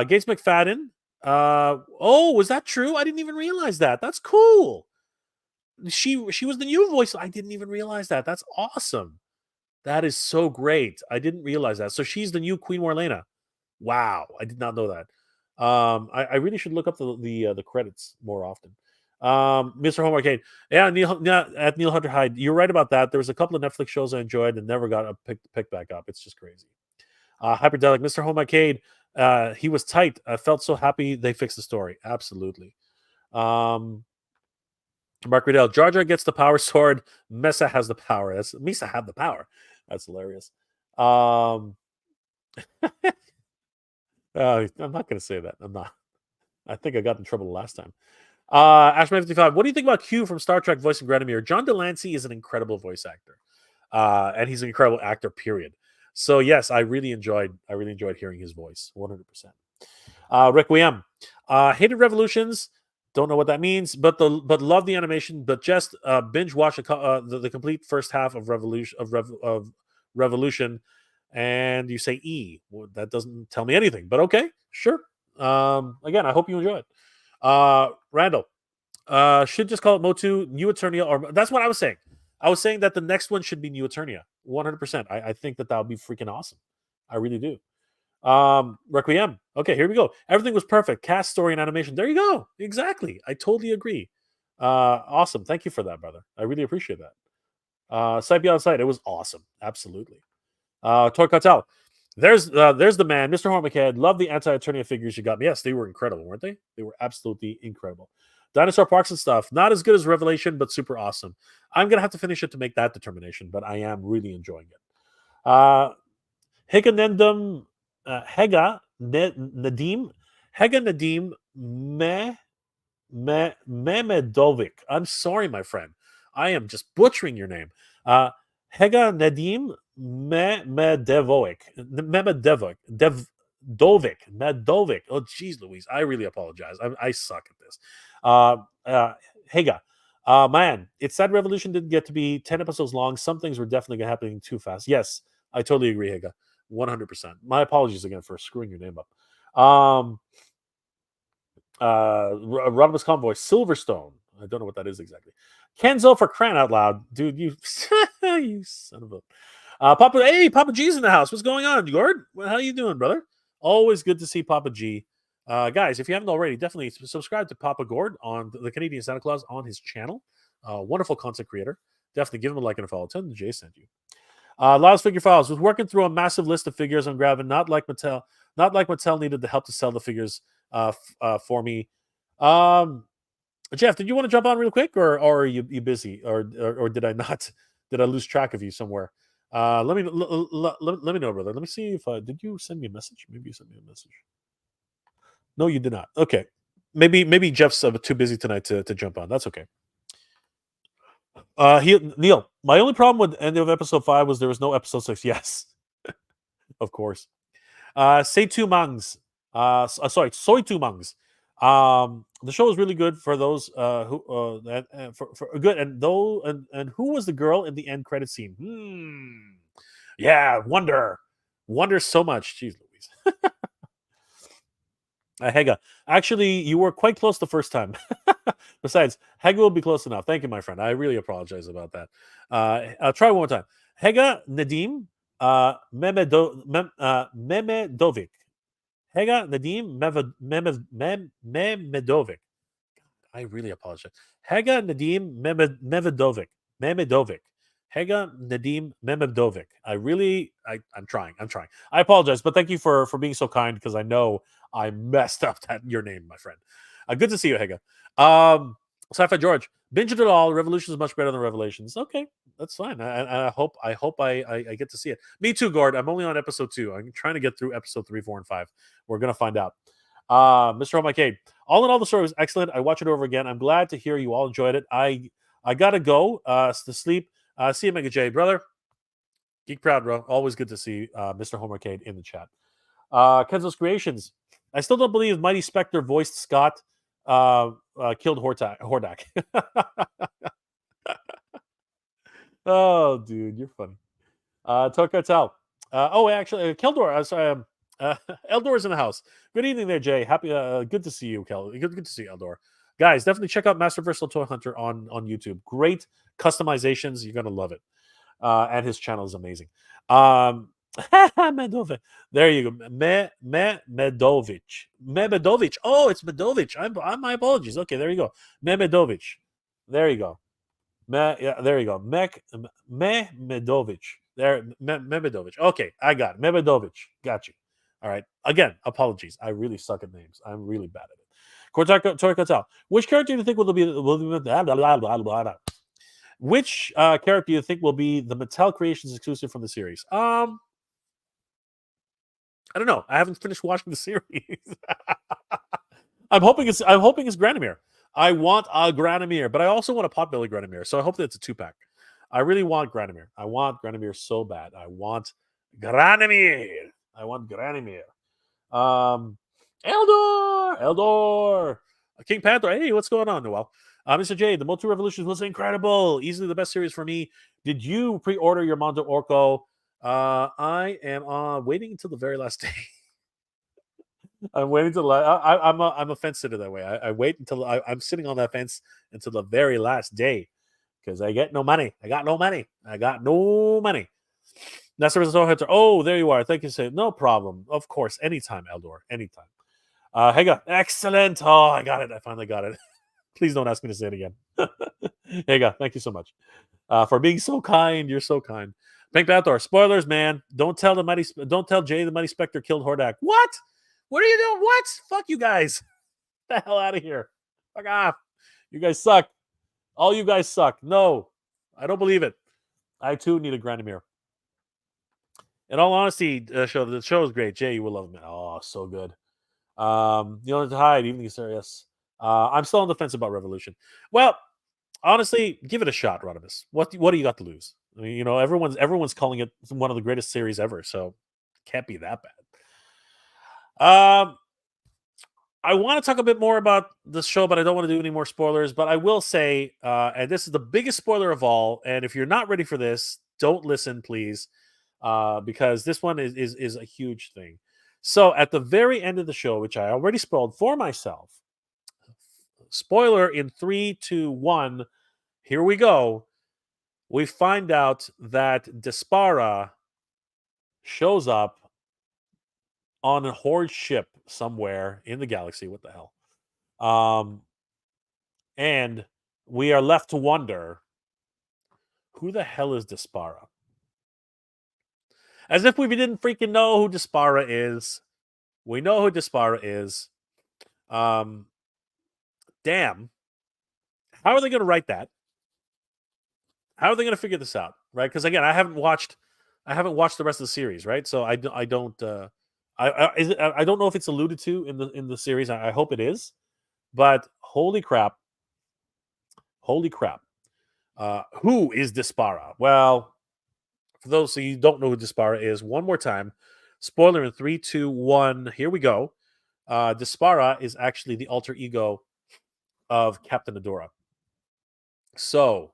Gates McFadden. Oh, was that true? I didn't even realize that. That's cool. She was the new voice. I didn't even realize that. That's awesome. That is so great. I didn't realize that. So she's the new Queen Marlena. Wow, I did not know that. I really should look up the credits more often. Mr. Home Arcade, yeah, at Neil Hunter Hyde. You're right about that. There was a couple of Netflix shows I enjoyed and never got picked back up. It's just crazy. Hyperdelic, Mr. Home Arcade. He was tight. I felt so happy they fixed the story. Absolutely. Um, Mark Riddell, Jar Jar gets the power sword. Mesa has the power. That's Misa had the power. That's hilarious. Um, I'm not going to say that. I'm not. I think I got in trouble last time. Ashman55, what do you think about Q from Star Trek voicing Granomir? John Delancey is an incredible voice actor. And he's an incredible actor, period. So yes, I really enjoyed hearing his voice. 100%. Requiem. Hated Revolutions. Don't know what that means, but love the animation. But just binge watch the complete first half of Revolution, and you say E. Well, that doesn't tell me anything, but okay, sure. Again, I hope you enjoy it. Randall, should just call it Motu New Eternia, or that's what I was saying. I was saying that the next one should be New Eternia. 100%. I think that would be freaking awesome. I really do. Requiem. Okay, here we go. Everything was perfect. Cast, story, and animation. There you go. Exactly. I totally agree. Awesome. Thank you for that, brother. I really appreciate that. Sight Beyond Sight. It was awesome. Absolutely. Toy Cartel. There's the man, Mr. Hormacad. Love the anti-Eternia figures you got me. Yes, they were incredible, weren't they? They were absolutely incredible. Dinosaur Parks and stuff. Not as good as Revelation, but super awesome. I'm gonna have to finish it to make that determination, but I am really enjoying it. Higanendum Hega Nadim Hega Nadim Mehmedovic. I'm sorry, my friend. I am just butchering your name. Hega Nadim Mehmedevovic. Medovic. Oh, geez, Louise. I really apologize. I suck at this. Hega. Man, it's sad Revolution didn't get to be 10 episodes long. Some things were definitely happening too fast. Yes, I totally agree, Hega. 100%. My apologies again for screwing your name up. Rodimus Convoy, Silverstone. I don't know what that is exactly. Kenzo for crying out loud, dude. You, you son of a. Papa G's in the house. What's going on, Gord? How you doing, brother? Always good to see Papa G. Guys, if you haven't already, definitely subscribe to Papa Gord on the Canadian Santa Claus on his channel. Wonderful content creator. Definitely give him a like and a follow. Tell him Jay sent you. Last figure files was working through a massive list of figures on Gravin. Not like Mattel needed the help to sell the figures for me. Jeff, did you want to jump on real quick, or are you busy, or did I not? Did I lose track of you somewhere? Let me know, brother. Let me see if did you send me a message? Maybe you sent me a message. No, you did not. Okay, maybe Jeff's too busy tonight to jump on. That's okay. Neil, my only problem with the end of episode 5 was there was no episode 6. Yes, of course. Say two Mangs. Sorry, Soy two Mangs. The show was really good for those who for good and though and who was the girl in the end credit scene? Yeah, Wonder so much. Jeez Louise. Hega, actually, you were quite close the first time. Besides, Hega will be close enough. Thank you, my friend. I really apologize about that. I'll try one more time. Hega Nadim Memedovic. Hega Nadim Memedovic. I really apologize. Hega Nadim Memedovic. Memedovic. Hega Nadim Memedovic. I'm trying. I apologize, but thank you for being so kind because I know I messed up your name, my friend. Good to see you, Hega. Sci-Fi George, binge it all. Revolution is much better than Revelations. Okay, that's fine. I hope I get to see it. Me too, Gord. I'm only on episode 2. I'm trying to get through episode 3, 4, and 5. We're gonna find out. Mr. O'Mcade, all in all, the story was excellent. I watch it over again. I'm glad to hear you all enjoyed it. I gotta go to sleep. See you, Mega J, brother. Geek proud, bro. Always good to see Mr. Homercade in the chat. Kenzo's Creations. I still don't believe Mighty Spectre voiced Scott killed Hordak. Oh, dude, you're funny. Toy Cartel. Actually, Keldor. Sorry, Uh, Eldor's in the house. Good evening there, Jay. Happy, good to see you, Kelly. Good to see you, Eldor. Guys, definitely check out Master Versal Toy Hunter on YouTube. Great customizations. You're gonna love it. And his channel is amazing. Medovich. There you go. Medovich. Medovich. Oh, it's Medovich. I'm my apologies. Okay, there you go. Medovich. There you go. Yeah, there you go. Medovich. There, Medovich. Okay, I got it. Medovich. Got you. All right. Again, apologies. I really suck at names. I'm really bad at it. Tori Kotal. Which character do you think will be? Blah, blah, blah, blah, blah. Which character do you think will be the Mattel Creations exclusive from the series? I don't know. I haven't finished watching the series. I'm hoping it's Granomir. I want a Granomir, but I also want a Potbelly Granomir. So I hope that it's a 2-pack. I really want Granomir. I want Granomir so bad. I want Granomir. Eldor, King Panther. Hey, what's going on, Noel? Mr. J, the Multi Revolutions was incredible. Easily the best series for me. Did you pre-order your Mondo Orco? I am waiting until the very last day. I'm waiting till I'm a fence sitter that way. I wait until I'm sitting on that fence until the very last day because I get no money. I got no money. That's the result. Oh, there you are. Thank you. Say no problem. Of course, anytime, Eldor. Anytime. Hega, excellent. Oh, I got it. I finally got it. Please don't ask me to say it again. Hega, thank you so much for being so kind. You're so kind. Pink Panther. Spoilers, man. Don't tell Jay the Mighty Spectre killed Hordak. What? What are you doing? What? Fuck you guys. Get the hell out of here. Fuck off. You guys suck. All you guys suck. No, I don't believe it. I too need a Granomir. In all honesty, the show is great. Jay, you will love it. Oh, so good. You know, to hide, even serious. I'm still on the fence about Revolution. Well, honestly, give it a shot, Rodimus. What do you got to lose? I mean, you know, everyone's calling it one of the greatest series ever, so it can't be that bad. I want to talk a bit more about the show, but I don't want to do any more spoilers. But I will say, and this is the biggest spoiler of all. And if you're not ready for this, don't listen, please, because this one is a huge thing. So at the very end of the show, which I already spoiled for myself, spoiler in 3, 2, 1. Here we go. We find out that Despara shows up on a Horde ship somewhere in the galaxy. What the hell? And we are left to wonder, who the hell is Despara? As if we didn't freaking know who Despara is. We know who Despara is. Damn. How are they going to write that? How are they going to figure this out? Right? Because again, I haven't watched the rest of the series. Right? So I don't. I don't know if it's alluded to in the series. I hope it is. But holy crap! Holy crap! Who is Despara? Well, for those of you who don't know who Despara is, one more time. Spoiler in 3, 2, 1. Here we go. Despara is actually the alter ego of Captain Adora. So,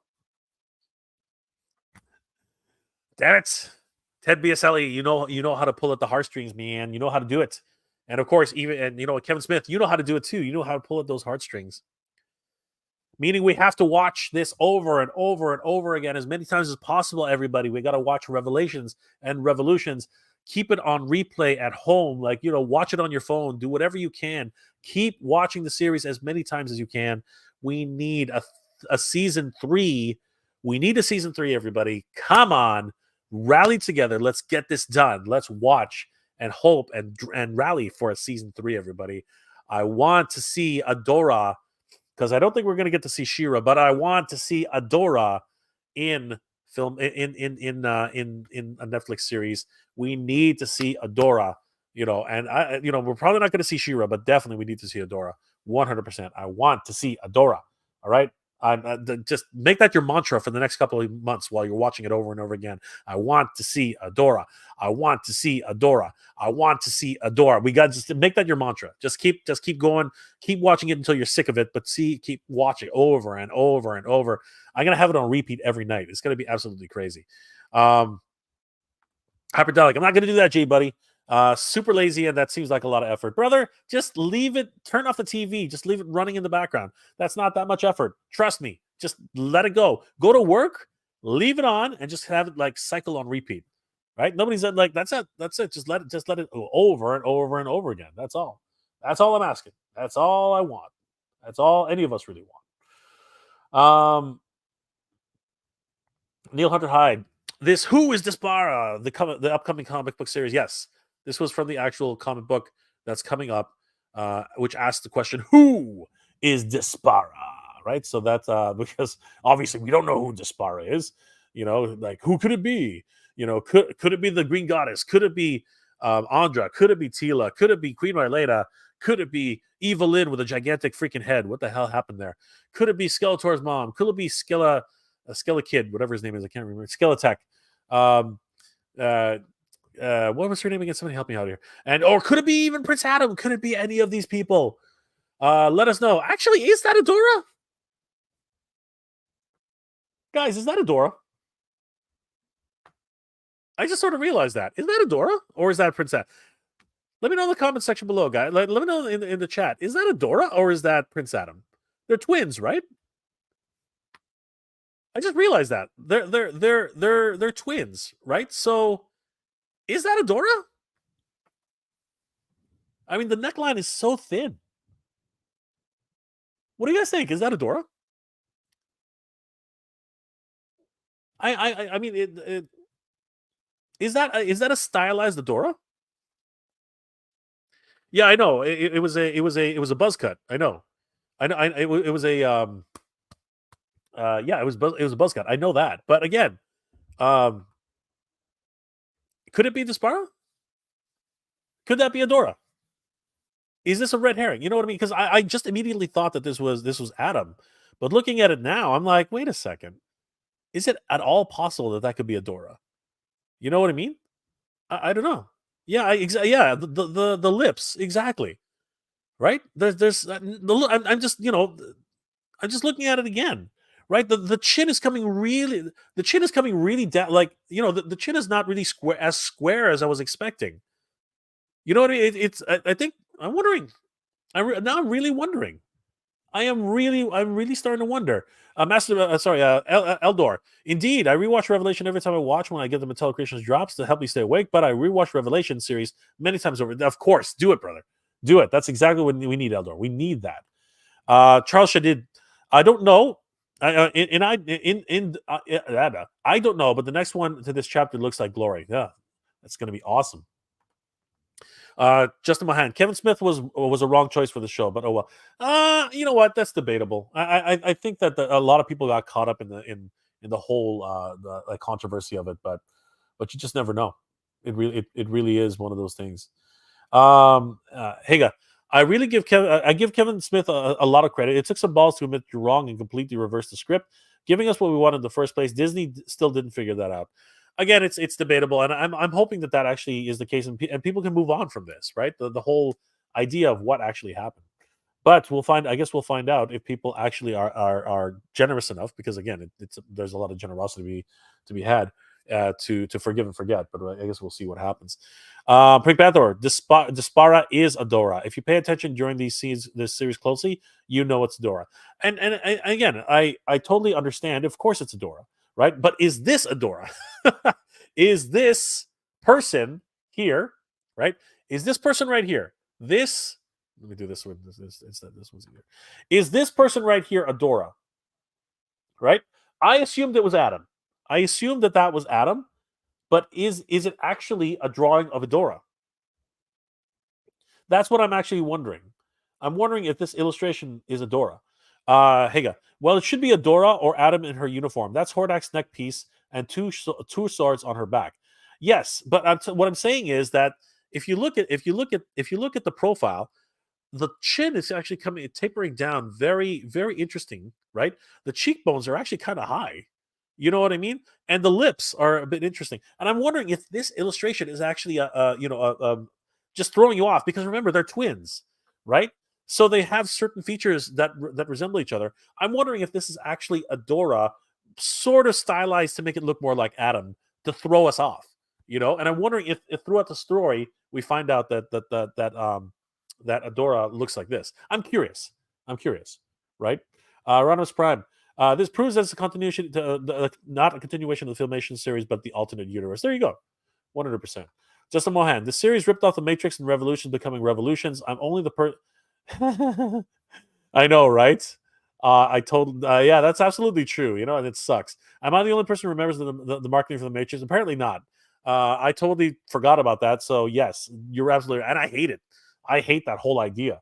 damn it, Ted Biaselli, you know how to pull at the heartstrings, man. You know how to do it. And of course, Kevin Smith, you know how to do it too. You know how to pull at those heartstrings. Meaning we have to watch this over and over and over again as many times as possible, everybody. We got to watch Revelations and Revolutions. Keep it on replay at home. Like, watch it on your phone. Do whatever you can. Keep watching the series as many times as you can. We need a season 3. We need a season 3, everybody. Come on. Rally together. Let's get this done. Let's watch and hope and rally for a season 3, everybody. I want to see Adora, because I don't think we're going to get to see She-Ra, but I want to see Adora in film in a Netflix series. We need to see Adora, and we're probably not going to see She-Ra, but definitely we need to see Adora. 100%. I want to see Adora. All right. Just make that your mantra for the next couple of months while you're watching it over and over again. I want to see Adora. I want to see Adora. I want to see Adora. We got to just make that your mantra. Just keep going. Keep watching it until you're sick of it, but keep watching over and over and over. I'm gonna have it on repeat every night. It's gonna be absolutely crazy. Hyperdelic. I'm not gonna do that, Jay, buddy. Super lazy, and that seems like a lot of effort. Brother, just leave it, turn off the TV, just leave it running in the background. That's not that much effort. Trust me. Just let it go. Go to work, leave it on, and just have it like cycle on repeat. Right? Nobody's like, that's it. That's it. Just let it go over and over and over again. That's all. That's all I'm asking. That's all I want. That's all any of us really want. Neil Hunter Hyde. This Who is Dispara? The upcoming comic book series. Yes, this was from the actual comic book that's coming up, which asks the question, "Who is Dispara?" Right. So that's because obviously we don't know who Dispara is. Like who could it be? Could it be the Green Goddess? Could it be Andra? Could it be Tila? Could it be Queen Ryleda? Could it be Evelyn with a gigantic freaking head? What the hell happened there? Could it be Skeletor's mom? Could it be Kid, whatever his name is, I can't remember. Skeletech. Um, uh, what was her name again? Somebody help me out here. Or could it be even Prince Adam? Could it be any of these people? Let us know. Actually, is that Adora? Guys, is that Adora? I just sort of realized that. Is that Adora? Or is that Prince Adam? Let me know in the comment section below, guys. Let me know in the chat. Is that Adora or is that Prince Adam? They're twins, right? I just realized that. They're twins, right? So is that Adora? I mean, the neckline is so thin. What do you guys think? Is that Adora? I mean, is that a stylized Adora? Yeah, I know. It was a buzz cut. I know. I know. It was a yeah, it was a buzz cut. I know that. But again, um, could it be Despara? Could that be Adora? Is this a red herring? You know what I mean? Because I just immediately thought that this was Adam, but looking at it now, I'm like, wait a second. Is it at all possible that that could be Adora? You know what I mean? I don't know. Yeah, yeah, the lips exactly, right? There's I'm just I'm just looking at it again, right? The chin is coming really down. Like the chin is not really square as I was expecting. You know what I mean? I think I'm wondering. Now I'm really wondering. I'm really starting to wonder. Eldor. Indeed, I rewatch Revelation every time I watch when I get the Mattel Creations drops to help me stay awake. But I rewatch Revelation series many times over. Of course, do it, brother. Do it. That's exactly what we need, Eldor. We need that. Charles Shadid. I don't know. I don't know, but the next one to this chapter looks like Glory. Yeah, that's going to be awesome. Justin Mahan, Kevin Smith was a wrong choice for the show, but oh well. You know what? That's debatable. I think that a lot of people got caught up in the whole the controversy of it, but you just never know. It really is one of those things. Haga, I give Kevin Smith a lot of credit. It took some balls to admit you're wrong and completely reverse the script, giving us what we wanted in the first place. Disney still didn't figure that out. Again, it's debatable, and I'm hoping that actually is the case, and people can move on from this, right? The whole idea of what actually happened. But we'll find. I guess we'll find out if people actually are generous enough, because again, there's a lot of generosity to be had to forgive and forget. But I guess we'll see what happens. Pink Panther, Dispara is Adora. If you pay attention during this series closely, you know it's Adora. And again, I totally understand. Of course, it's Adora, right? But is this Adora? Is this person here, right? Is this person right here? This. Let me do this one. This one's here. Is this person right here Adora? Right? I assumed it was Adam. I assumed that was Adam. But is it actually a drawing of Adora? That's what I'm actually wondering. I'm wondering if this illustration is Adora. Haga. Well, it should be Adora or Adam in her uniform. That's Hordak's neck piece and two swords on her back. Yes, but what I'm saying is that if you look at the profile, the chin is actually tapering down, very very interesting, right? The cheekbones are actually kind of high. You know what I mean? And the lips are a bit interesting. And I'm wondering if this illustration is actually just throwing you off, because remember they're twins, right? So they have certain features that resemble each other. I'm wondering if this is actually Adora, sort of stylized to make it look more like Adam, to throw us off. And I'm wondering if throughout the story we find out that Adora looks like this. I'm curious, right? Ramos Prime. This proves that it's a continuation, not a continuation of the Filmation series, but the alternate universe. There you go, 100%. Justin Mohan. The series ripped off the Matrix and Revolutions becoming Revolutions. I'm only the I know, right? I told, yeah, that's absolutely true. And it sucks. Am I the only person who remembers the marketing for the Matrix? Apparently not. I totally forgot about that. So yes, you're absolutely, and I hate it. I hate that whole idea.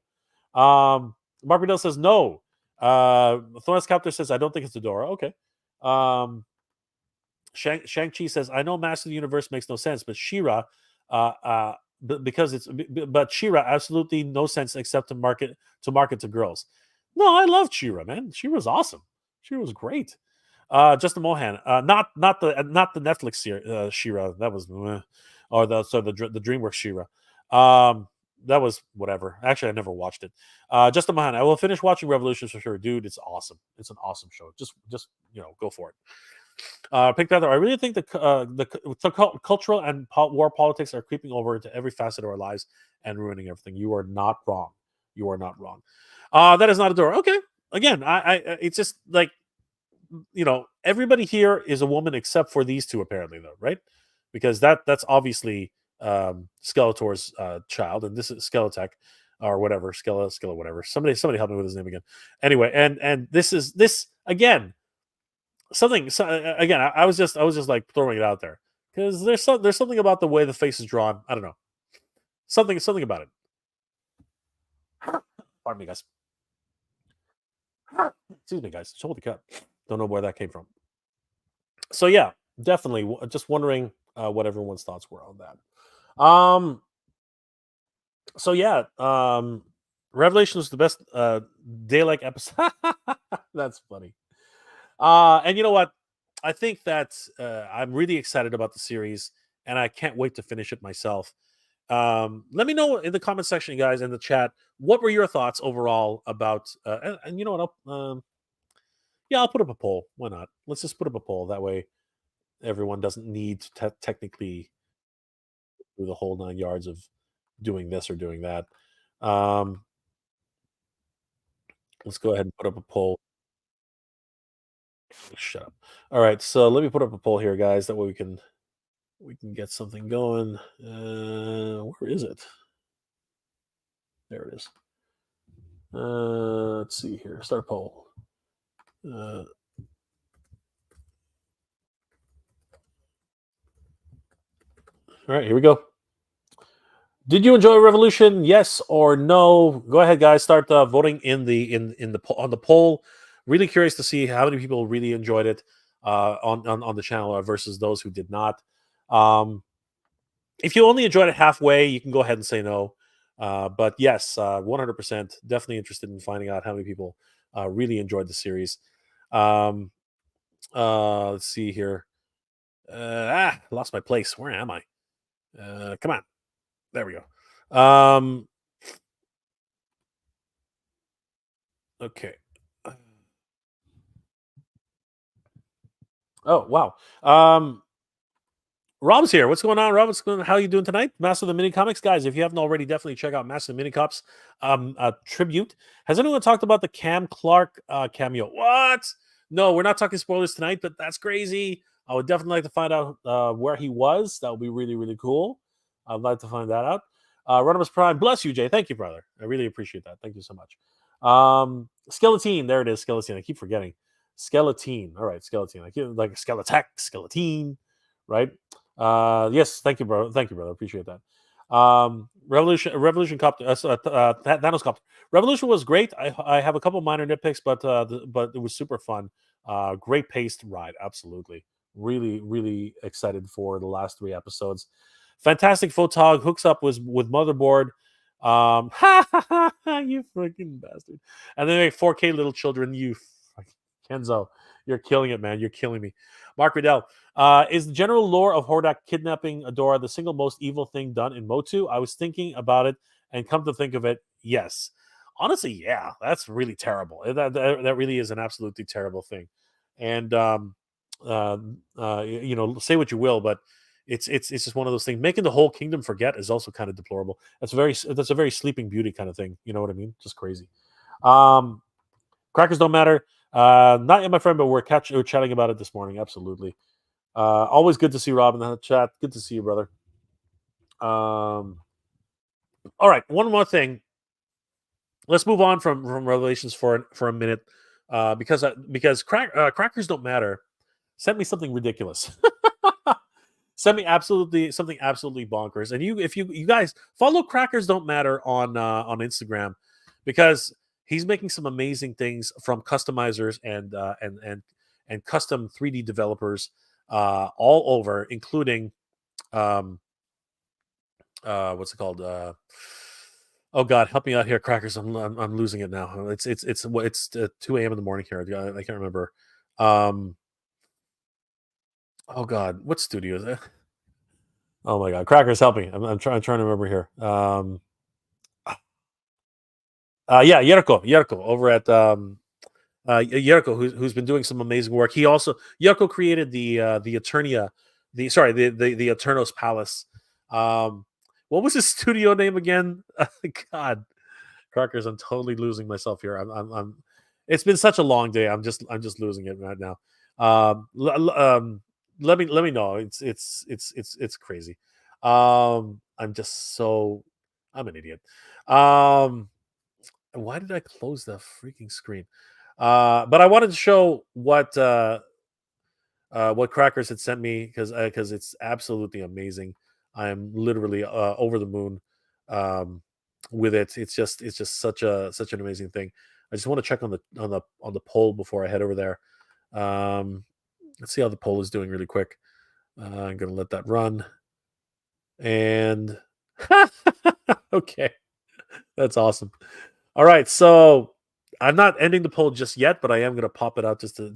Mark Riddell says no. Thorn's Captor says I don't think it's Adora. Okay. Um, Shang-Chi says, I know Master of the Universe makes no sense, but Shira, because but Shira absolutely no sense except to market to girls. No, I love Shira, man. Shira's awesome. Shira was great. Justin Mohan, not the Netflix Shira. That was, or the DreamWorks Shira. That was whatever. Actually, I never watched it. Justin Mohan, I will finish watching Revolutions for sure, dude. It's awesome. It's an awesome show. Just go for it. Pink Panther. I really think the cultural and war politics are creeping over into every facet of our lives and ruining everything. You are not wrong. You are not wrong. That is not a door. Okay. Again, it's just like everybody here is a woman except for these two, apparently, though, right? Because that's obviously Skeletor's child, and this is Skeletech or whatever, Skella, whatever. Somebody help me with his name again. Anyway, and this again something. Again, I was just like throwing it out there because there's something about the way the face is drawn. I don't know, something about it. Pardon me, guys. Excuse me, guys. Holy crap! Don't know where that came from. So yeah, definitely. Just wondering what everyone's thoughts were on that. So yeah, Revelation was the best day-like episode. That's funny. And you know what? I think that I'm really excited about the series, and I can't wait to finish it myself. Let me know in the comment section, guys, in the chat, what were your thoughts overall about? And you know what? Yeah, I'll put up a poll. Why not? Let's just put up a poll. That way, everyone doesn't need to technically do the whole 9 yards of doing this or doing that. Um, let's go ahead and put up a poll. Shut up. All right, so let me put up a poll here, guys. That way we can get something going. Where is it? There it is. Let's see here. Start poll. All right, here we go. Did you enjoy Revolution? Yes or no? Go ahead, guys. Start voting on the poll. Really curious to see how many people really enjoyed it on the channel versus those who did not. Um, if you only enjoyed it halfway, you can go ahead and say no. But yes, 100% definitely interested in finding out how many people really enjoyed the series. Um, let's see here. Lost my place. Where am I? Come on. There we go. Okay. Oh wow. Rob's here. What's going on, Rob? How you doing tonight? Master of the Mini Comics, guys. If you haven't already, definitely check out Master of the Mini Cops tribute. Has anyone talked about the Cam Clark cameo? What? No, we're not talking spoilers tonight, but that's crazy. I would definitely like to find out where he was. That would be really, really cool. I'd like to find that out. Rodimus Prime, bless you, Jay. Thank you, brother. I really appreciate that. Thank you so much. Skeleton, there it is. Skeleton. I keep forgetting. Skeleton. All right, Skeleton. Like Skeletech, Skeleton, right? Yes, thank you, bro. Thank you, brother. Appreciate that. Revolution Copter, Thanos Copter. Revolution was great. I have a couple minor nitpicks, but it was super fun. Great paced ride, absolutely. Really, really excited for the last 3 episodes. Fantastic photog hooks up with motherboard. You freaking bastard! And then like 4K little children. You Kenzo, you're killing it, man. You're killing me. Mark Riddell. Is the general lore of Hordak kidnapping Adora the single most evil thing done in Motu? I was thinking about it, and come to think of it, yes. Honestly, yeah, that's really terrible. That really is an absolutely terrible thing. And say what you will, but It's just one of those things. Making the whole kingdom forget is also kind of deplorable. That's a very Sleeping Beauty kind of thing. You know what I mean? Just crazy. Um, Crackers don't matter. Not yet, my friend, but we're chatting about it this morning. Absolutely. Always good to see Rob in the chat. Good to see you, brother. All right, one more thing. Let's move on from Revelations for a minute, because Crackers don't matter. Sent me something ridiculous. Sent me absolutely something absolutely bonkers. And if you guys follow Crackers Don't Matter on Instagram, because he's making some amazing things from customizers and custom 3D developers all over, including um, what's it called? Oh God, help me out here, Crackers. I'm losing it now. It's 2 a.m. in the morning here. I can't remember. Um, oh God, what studio is it? Oh my God, Crackers, help me. I'm trying to remember here. Yeah, Yerko over at Yerko, who's been doing some amazing work. He also Yerko created the Eternia, the Eternos Palace. Um, what was his studio name again? God, Crackers, I'm totally losing myself here. It's been such a long day. I'm just losing it right now. Let me know. It's crazy. I'm just so I'm an idiot. Um, why did I close the freaking screen? But I wanted to show what Crackers had sent me, because it's absolutely amazing. I am literally over the moon um, with it. It's just such an amazing thing. I just want to check on the poll before I head over there. Um, let's see how the poll is doing really quick. I'm gonna let that run. And okay, that's awesome. All right, so I'm not ending the poll just yet, but I am gonna pop it out just to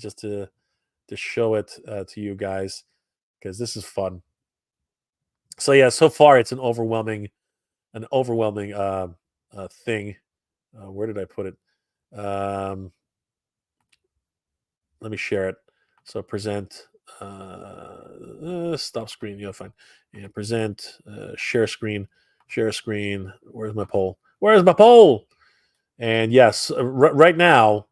show it to you guys, because this is fun. So yeah, so far it's an overwhelming thing. Where did I put it? Let me share it. So present, stop screen. Yeah, fine. Yeah, present, share screen. Where's my poll? Where's my poll? And yes, right now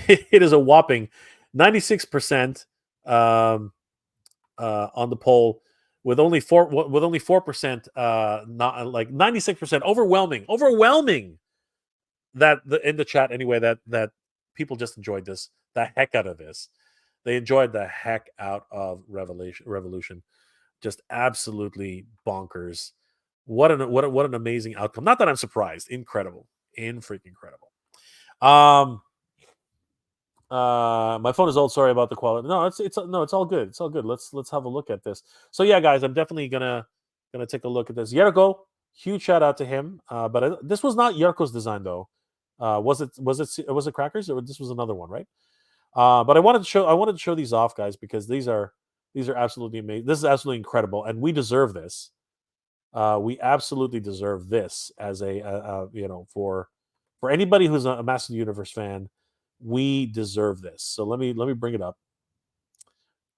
it is a whopping 96% on the poll, with only 4% not like 96%, overwhelming that in the chat anyway, that people just enjoyed the heck out of this. They enjoyed the heck out of Revolution. Just absolutely bonkers. What an amazing outcome. Not that I'm surprised. Incredible. In freaking incredible. My phone is old. Sorry about the quality. No, it's all good. It's all good. Let's have a look at this. So yeah, guys, I'm definitely gonna take a look at this. Yerko, huge shout out to him. But this was not Yerko's design though. Was it Crackers, or this was another one, right? But I wanted to show these off, guys, because these are absolutely amazing. This is absolutely incredible, and we deserve this. We absolutely deserve this as for anybody who's a Master of the Universe fan. We deserve this. So let me bring it up.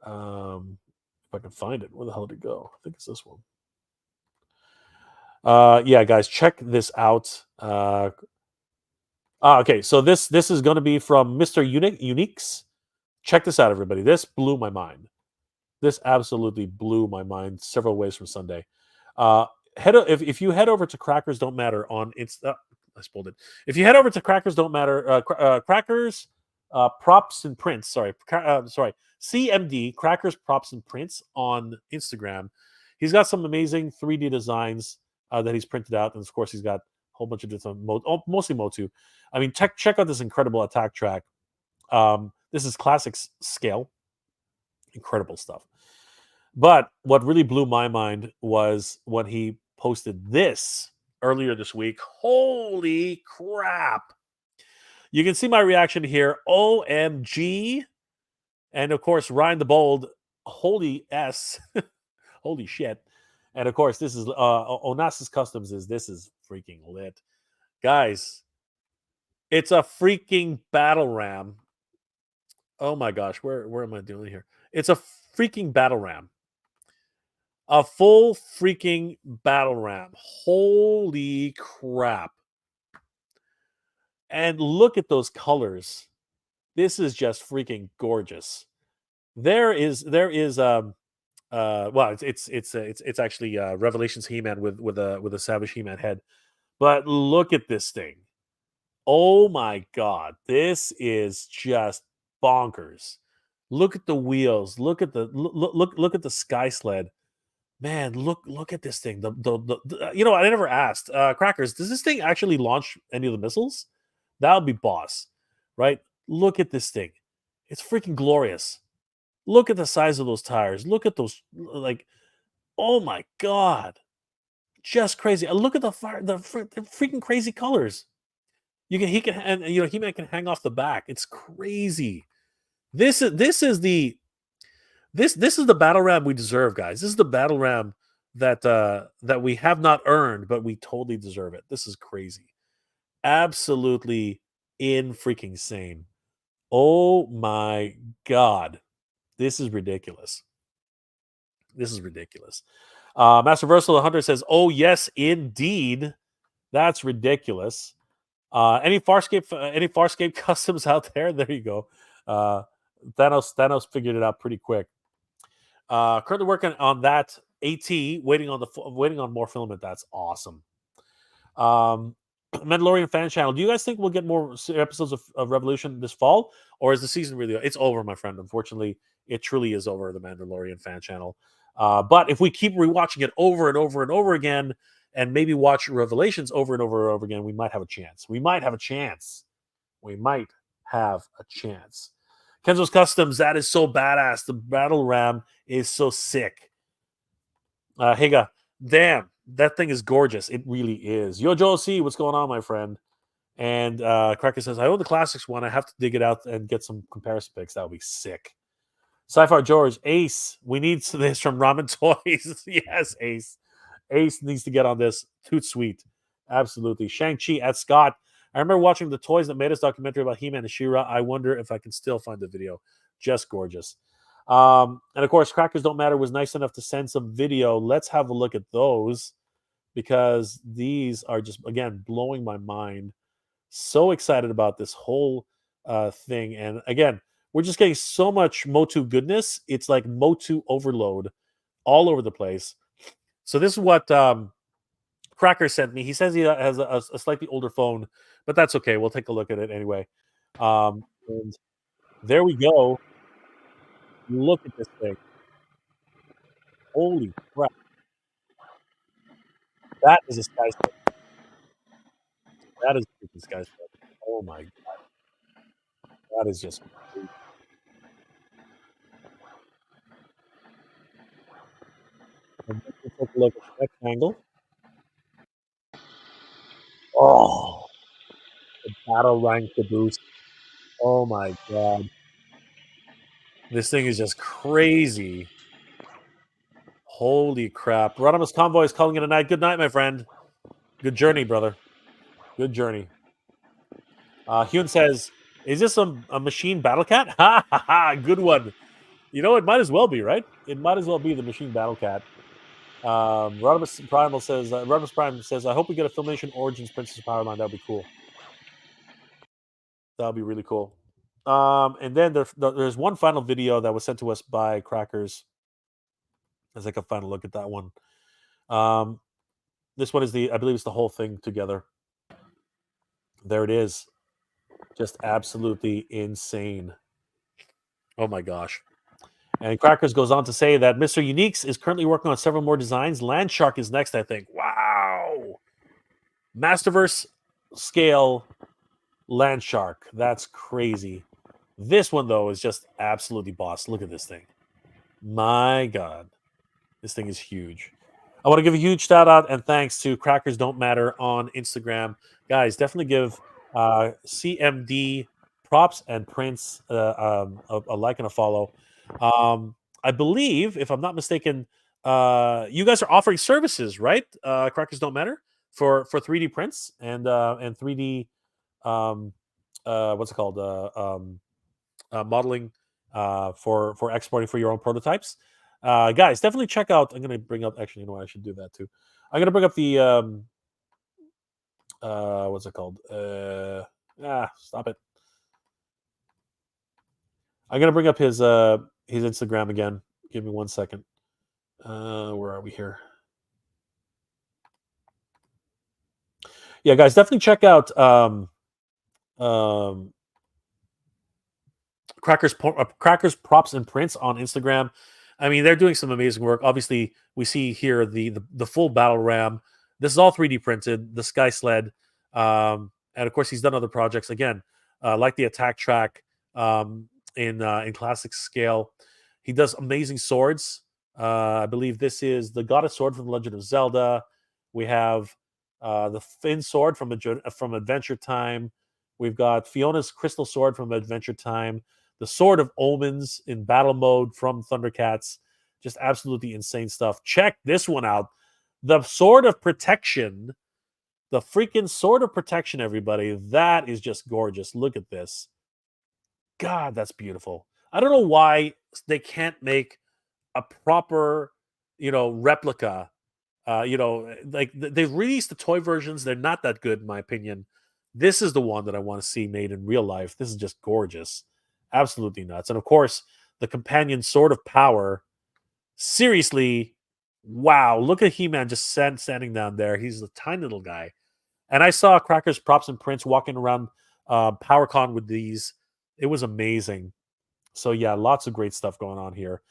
If I can find it, where the hell did it go? I think it's this one. Yeah, guys, check this out. Okay, so this is going to be from Mr. Uniques. Check this out, everybody. This blew my mind. This absolutely blew my mind several ways from Sunday. Uh, if you head over to Crackers Don't Matter on Insta, I spoiled it. If you head over to Crackers Don't Matter, Crackers Props and Prints. Sorry, CMD Crackers Props and Prints on Instagram. He's got some amazing 3D designs that he's printed out, and of course he's got a whole bunch of different mostly Motu. I mean, check out this incredible attack track. This is classic scale, incredible stuff. But what really blew my mind was when he posted this earlier this week. Holy crap. You can see my reaction here. OMG. And of course, Ryan the Bold, holy S. Holy shit. And of course, this is Onassis Customs this is freaking lit. Guys, it's a freaking battle ram. Oh my gosh, where am I doing here? It's a freaking battle ram. A full freaking battle ram. Holy crap. And look at those colors. This is just freaking gorgeous. Well, it's actually Revelations He-Man with a Savage He-Man head. But look at this thing. Oh my god, this is just bonkers. Look at the wheels. Look at the sky sled. Man, look at this thing. You know, I never asked. Crackers, does this thing actually launch any of the missiles? That would be boss, right? Look at this thing. It's freaking glorious. Look at the size of those tires. Look at those like oh my god. Just crazy. Look at the freaking crazy colors. He can and you know He-Man can hang off the back. It's crazy. This is the this is the battle ram we deserve, guys. This is the battle ram that we have not earned, but we totally deserve it. This is crazy. Absolutely in freaking sane. Oh my god. This is ridiculous. This is ridiculous. Master Versal Hunter says, "Oh yes, indeed. That's ridiculous." Any Farscape customs out there? There you go. Uh, Thanos figured it out pretty quick. Currently working on that. At waiting on more filament. That's awesome. Mandalorian fan channel. Do you guys think we'll get more episodes of Revolution this fall, or is the season really? It's over, my friend. Unfortunately, it truly is over. The Mandalorian fan channel. But if we keep rewatching it over and over and over again, and maybe watch Revelations over and over and over again, we might have a chance. We might have a chance. We might have a chance. Kenzo's Customs, that is so badass. The battle ram is so sick. Higa, damn, that thing is gorgeous. It really is. Yo, Joe C, what's going on, my friend? And Cracker says, I own the classics one. I have to dig it out and get some comparison pics. That would be sick. Sci-Fi George, Ace, we need this from Ramen Toys. Yes, Ace. Ace needs to get on this. Toot sweet. Absolutely. Shang-Chi at Scott. I remember watching the Toys That Made Us documentary about He-Man and She-Ra. I wonder if I can still find the video. Just gorgeous. And of course, Crackers Don't Matter was nice enough to send some video. Let's have a look at those because these are just, again, blowing my mind. So excited about this whole thing. And again, we're just getting so much Motu goodness. It's like Motu overload all over the place. So this is what Cracker sent me. He says he has a slightly older phone, but that's okay. We'll take a look at it anyway. And there we go. Look at this thing. Holy crap. That is a skyscraper. That is a freaking skyscraper. Oh my god. That is just crazy. And let's take a look at the next angle. Oh, the battle rank caboose. Oh my god. This thing is just crazy. Holy crap. Rodimus Convoy is calling it a night. Good night, my friend. Good journey, brother. Good journey. Hyun says, is this a machine battle cat? Ha ha ha. Good one. You know, it might as well be, right? It might as well be the machine battle cat. Rodimus Prime says, I hope we get a Filmation Origins Princess Powerline. That would be cool. That would be really cool. And then there's one final video that was sent to us by Crackers. Let's take a final look at that one. This one is I believe it's the whole thing together. There it is. Just absolutely insane. Oh my gosh. And Crackers goes on to say that Mr. Uniques is currently working on several more designs. Landshark is next, I think. Wow. Masterverse scale Landshark. That's crazy. This one, though, is just absolutely boss. Look at this thing. My God. This thing is huge. I want to give a huge shout out and thanks to Crackers Don't Matter on Instagram. Guys, definitely give CMD props and Prince a like and a follow. I believe, if I'm not mistaken, you guys are offering services, right? Crackers Don't Matter for 3D prints and 3D what's it called modeling for exporting for your own prototypes. Guys, definitely check out. I'm gonna bring up. Actually, you know what? I should do that too. I'm gonna bring up the what's it called? Stop it. I'm gonna bring up his Instagram again. Give me 1 second. Where are we here? Yeah, guys, definitely check out um, Crackers Props and Prints on Instagram. I mean, they're doing some amazing work. Obviously, we see here the full battle ram. This is all 3D printed. The Sky Sled, and of course, he's done other projects again, like the Attack Track in classic scale. He does amazing swords. I believe this is the Goddess Sword from the Legend of Zelda. We have the Finn Sword from Adventure Time. We've got Fiona's Crystal Sword from Adventure Time, the Sword of Omens in battle mode from Thundercats. Just absolutely insane stuff. Check this one out. The Sword of Protection. The freaking Sword of Protection, everybody. That is just gorgeous. Look at this. God, that's beautiful. I don't know why they can't make a proper, replica. Like they've released the toy versions. They're not that good, in my opinion. This is the one that I want to see made in real life. This is just gorgeous. Absolutely nuts. And of course, the companion Sword of Power. Seriously, wow. Look at He-Man just standing down there. He's a tiny little guy. And I saw Crackers, Props, and Prints walking around PowerCon with these. It was amazing. So yeah, lots of great stuff going on here.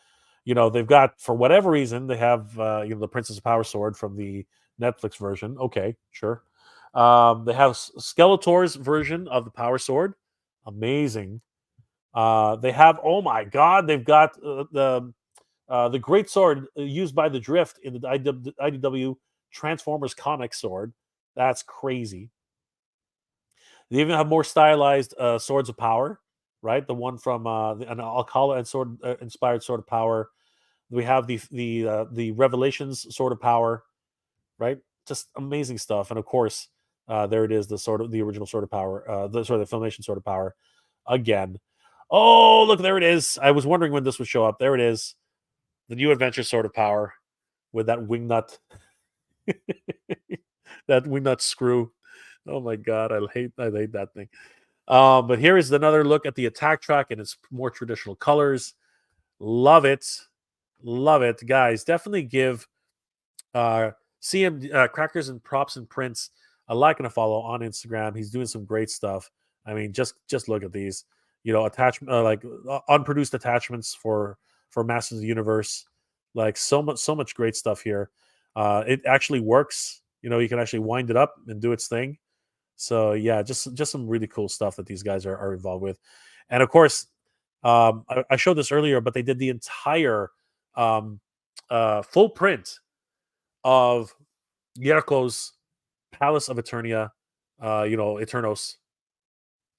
They've got, for whatever reason, they have the Princess of Power Sword from the Netflix version. Okay, sure. They have Skeletor's version of the Power Sword. Amazing. They have, oh my god, they've got the Great Sword used by the Drift in the IDW Transformers comic sword. That's crazy. They even have more stylized swords of power, right? The one from an Alcala and sword inspired sword of power. We have the Revelations sword of power, right? Just amazing stuff. And of course, there it is, the original sword of power, the Filmation sword of power again. Oh, look, there it is. I was wondering when this would show up. There it is, the new Adventure sword of power with that wingnut, that wingnut screw. Oh my god, I hate that thing. But here is another look at the Attack Track in its more traditional colors. Love it. Love it. Guys, definitely give CM Crackers and Props and Prints a like and a follow on Instagram. He's doing some great stuff. I mean, just look at these. Attachment like unproduced attachments for Masters of the Universe. Like so much great stuff here. It actually works. You can actually wind it up and do its thing. So yeah, just some really cool stuff that these guys are involved with. And of course, I showed this earlier, but they did the entire um, full print of Yerko's Palace of Eternia, Eternos.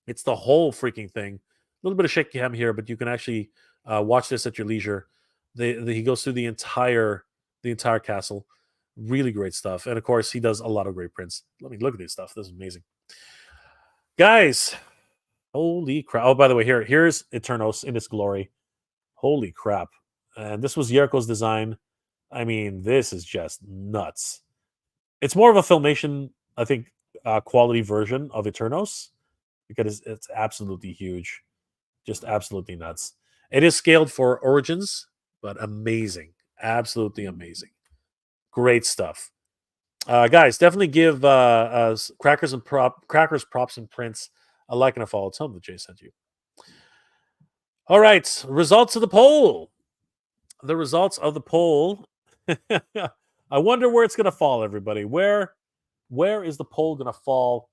It's the whole freaking thing. A little bit of shaky cam here, but you can actually watch this at your leisure. He goes through the entire castle. Really great stuff, and of course, he does a lot of great prints. Let me look at this stuff. This is amazing, guys. Holy crap! Oh, by the way, here's Eternos in its glory. Holy crap! And this was Yerko's design. I mean, this is just nuts. It's more of a Filmation, I think, quality version of Eternos because it's absolutely huge, just absolutely nuts. It is scaled for Origins, but amazing, absolutely amazing, great stuff. Guys, definitely give Crackers, Props, and Prints a like and a follow. Tell them that Jay sent you. All right, results of the poll. The results of the poll. I wonder where it's going to fall, everybody. Where is the poll going to fall?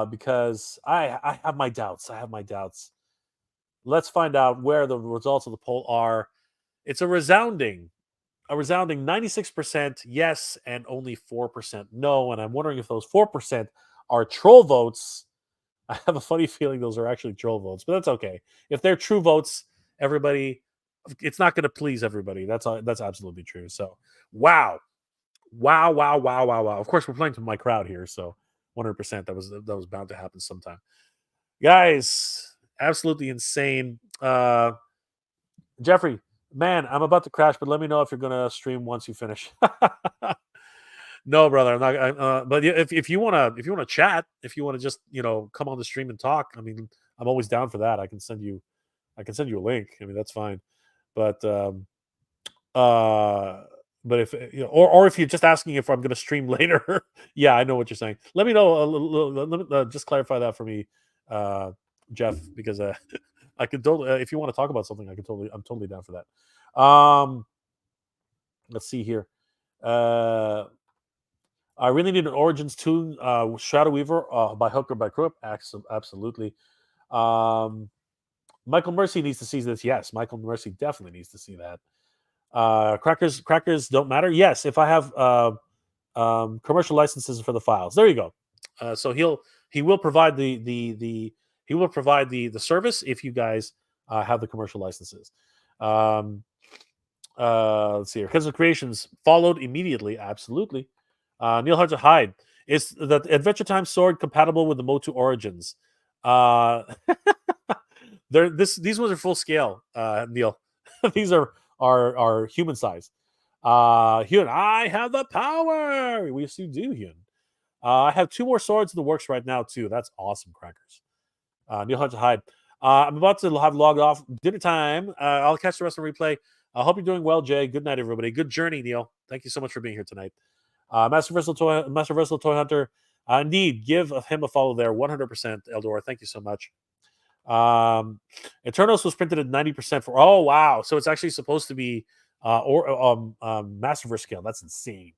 Because I have my doubts. I have my doubts. Let's find out where the results of the poll are. It's a resounding 96% yes and only 4% no. And I'm wondering if those 4% are troll votes. I have a funny feeling those are actually troll votes, but that's okay. If they're true votes, everybody, it's not going to please everybody. That's absolutely true. So, wow. Wow, wow, wow, wow, wow. Of course, we're playing to my crowd here, so 100% that was bound to happen sometime. Guys, absolutely insane. Jeffrey, Man, I'm about to crash, but let me know if you're gonna stream once you finish. No, brother, I'm not. But if you wanna chat, if you wanna just come on the stream and talk, I mean, I'm always down for that. I can send you a link. I mean, that's fine. But uh, but if or if you're just asking if I'm gonna stream later, yeah, I know what you're saying. Let me know. Let me just clarify that for me, uh, Jeff, because I could totally. If you want to talk about something, I'm totally down for that. Let's see here. Uh, I really need an Origins tune, Shadow Weaver by hook or by crook. Absolutely. Um, Michael Mercy needs to see this. Yes, Michael Mercy definitely needs to see that. Crackers don't matter. Yes, if I have commercial licenses for the files, there you go. So he will provide the service if you guys have the commercial licenses. Um, let's see here. Kids of Creations followed immediately. Absolutely. Neil Hard to Hide. Is the Adventure Time sword compatible with the Motu Origins? Uh, these ones are full scale, Neil. These are human size. Hyun, I have the power. We yes, you do, Hyun. I have two more swords in the works right now too. That's awesome, crackers. Neil Hard to Hide. I'm about to have logged off. Dinner time. I'll catch the rest of the replay. I hope you're doing well, Jay. Good night, everybody. Good journey, Neil. Thank you so much for being here tonight. Master Versatile Toy Hunter. Indeed, give him a follow there. 100%, Eldor. Thank you so much. Eternals was printed at 90% for. Oh wow! So it's actually supposed to be Masterverse scale. That's insane.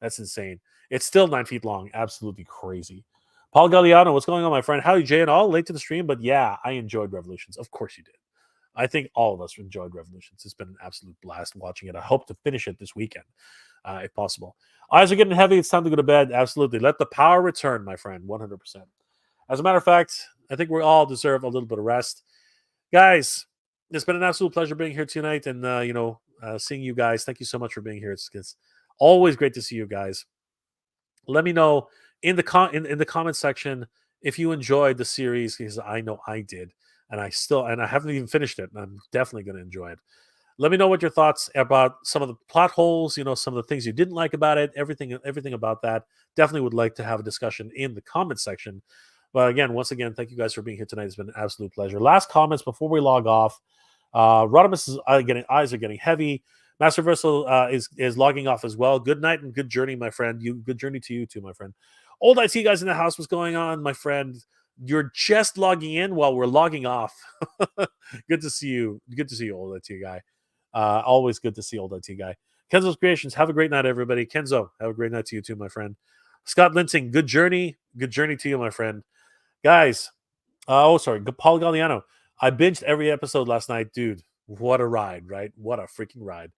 That's insane. It's still 9 feet long. Absolutely crazy. Paul Galliano, what's going on, my friend? Howdy, Jay, and all late to the stream, but yeah, I enjoyed Revolutions. Of course you did. I think all of us enjoyed Revolutions. It's been an absolute blast watching it. I hope to finish it this weekend, if possible. Eyes are getting heavy. It's time to go to bed. Absolutely. Let the power return, my friend. 100%. As a matter of fact, I think we all deserve a little bit of rest. Guys, it's been an absolute pleasure being here tonight and, seeing you guys. Thank you so much for being here. It's always great to see you guys. Let me know in the comment section if you enjoyed the series, because I know I did, and I haven't even finished it, and I'm definitely going to enjoy it. Let me know what your thoughts about some of the plot holes, some of the things you didn't like about it, everything about that. Definitely would like to have a discussion in the comment section. But again, once again, thank you guys for being here tonight. It's been an absolute pleasure. Last comments before we log off. Rodimus eyes are getting heavy. Master Versal is logging off as well. Good night and good journey, my friend. Good journey to you too, my friend. Old IT guys in the house, what's going on, my friend? You're just logging in while we're logging off. Good to see you. Good to see you, old IT guy. Always good to see old IT guy. Kenzo's Creations, have a great night, everybody. Kenzo, have a great night to you too, my friend. Scott Linting, good journey. Good journey to you, my friend. Guys, sorry, Paul Galliano. I binged every episode last night, dude. What a ride, right? What a freaking ride.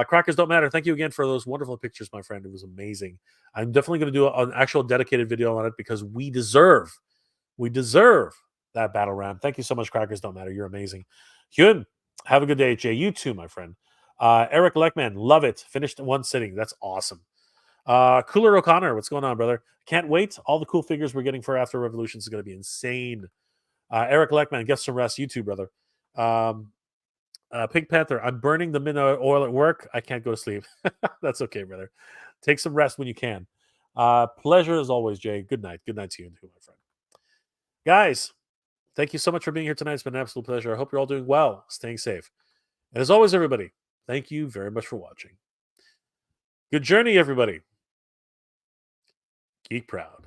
Crackers don't matter. Thank you again for those wonderful pictures, my friend. It was amazing. I'm definitely going to do an actual dedicated video on it because we deserve that battle ram. Thank you so much, Crackers don't matter. You're amazing. Hyun, have a good day, Jay. You too, my friend. Eric Leckman, love it. Finished in one sitting. That's awesome. Cooler O'Connor, what's going on, brother? Can't wait. All the cool figures we're getting for After Revolutions is going to be insane. Eric Leckman, get some rest. You too, brother. Pink Panther, I'm burning the midnight oil at work. I can't go to sleep. That's okay, brother. Take some rest when you can. Pleasure as always, Jay. Good night. Good night to you, my friend. Guys, thank you so much for being here tonight. It's been an absolute pleasure. I hope you're all doing well, staying safe. And as always, everybody, thank you very much for watching. Good journey, everybody. Geek proud.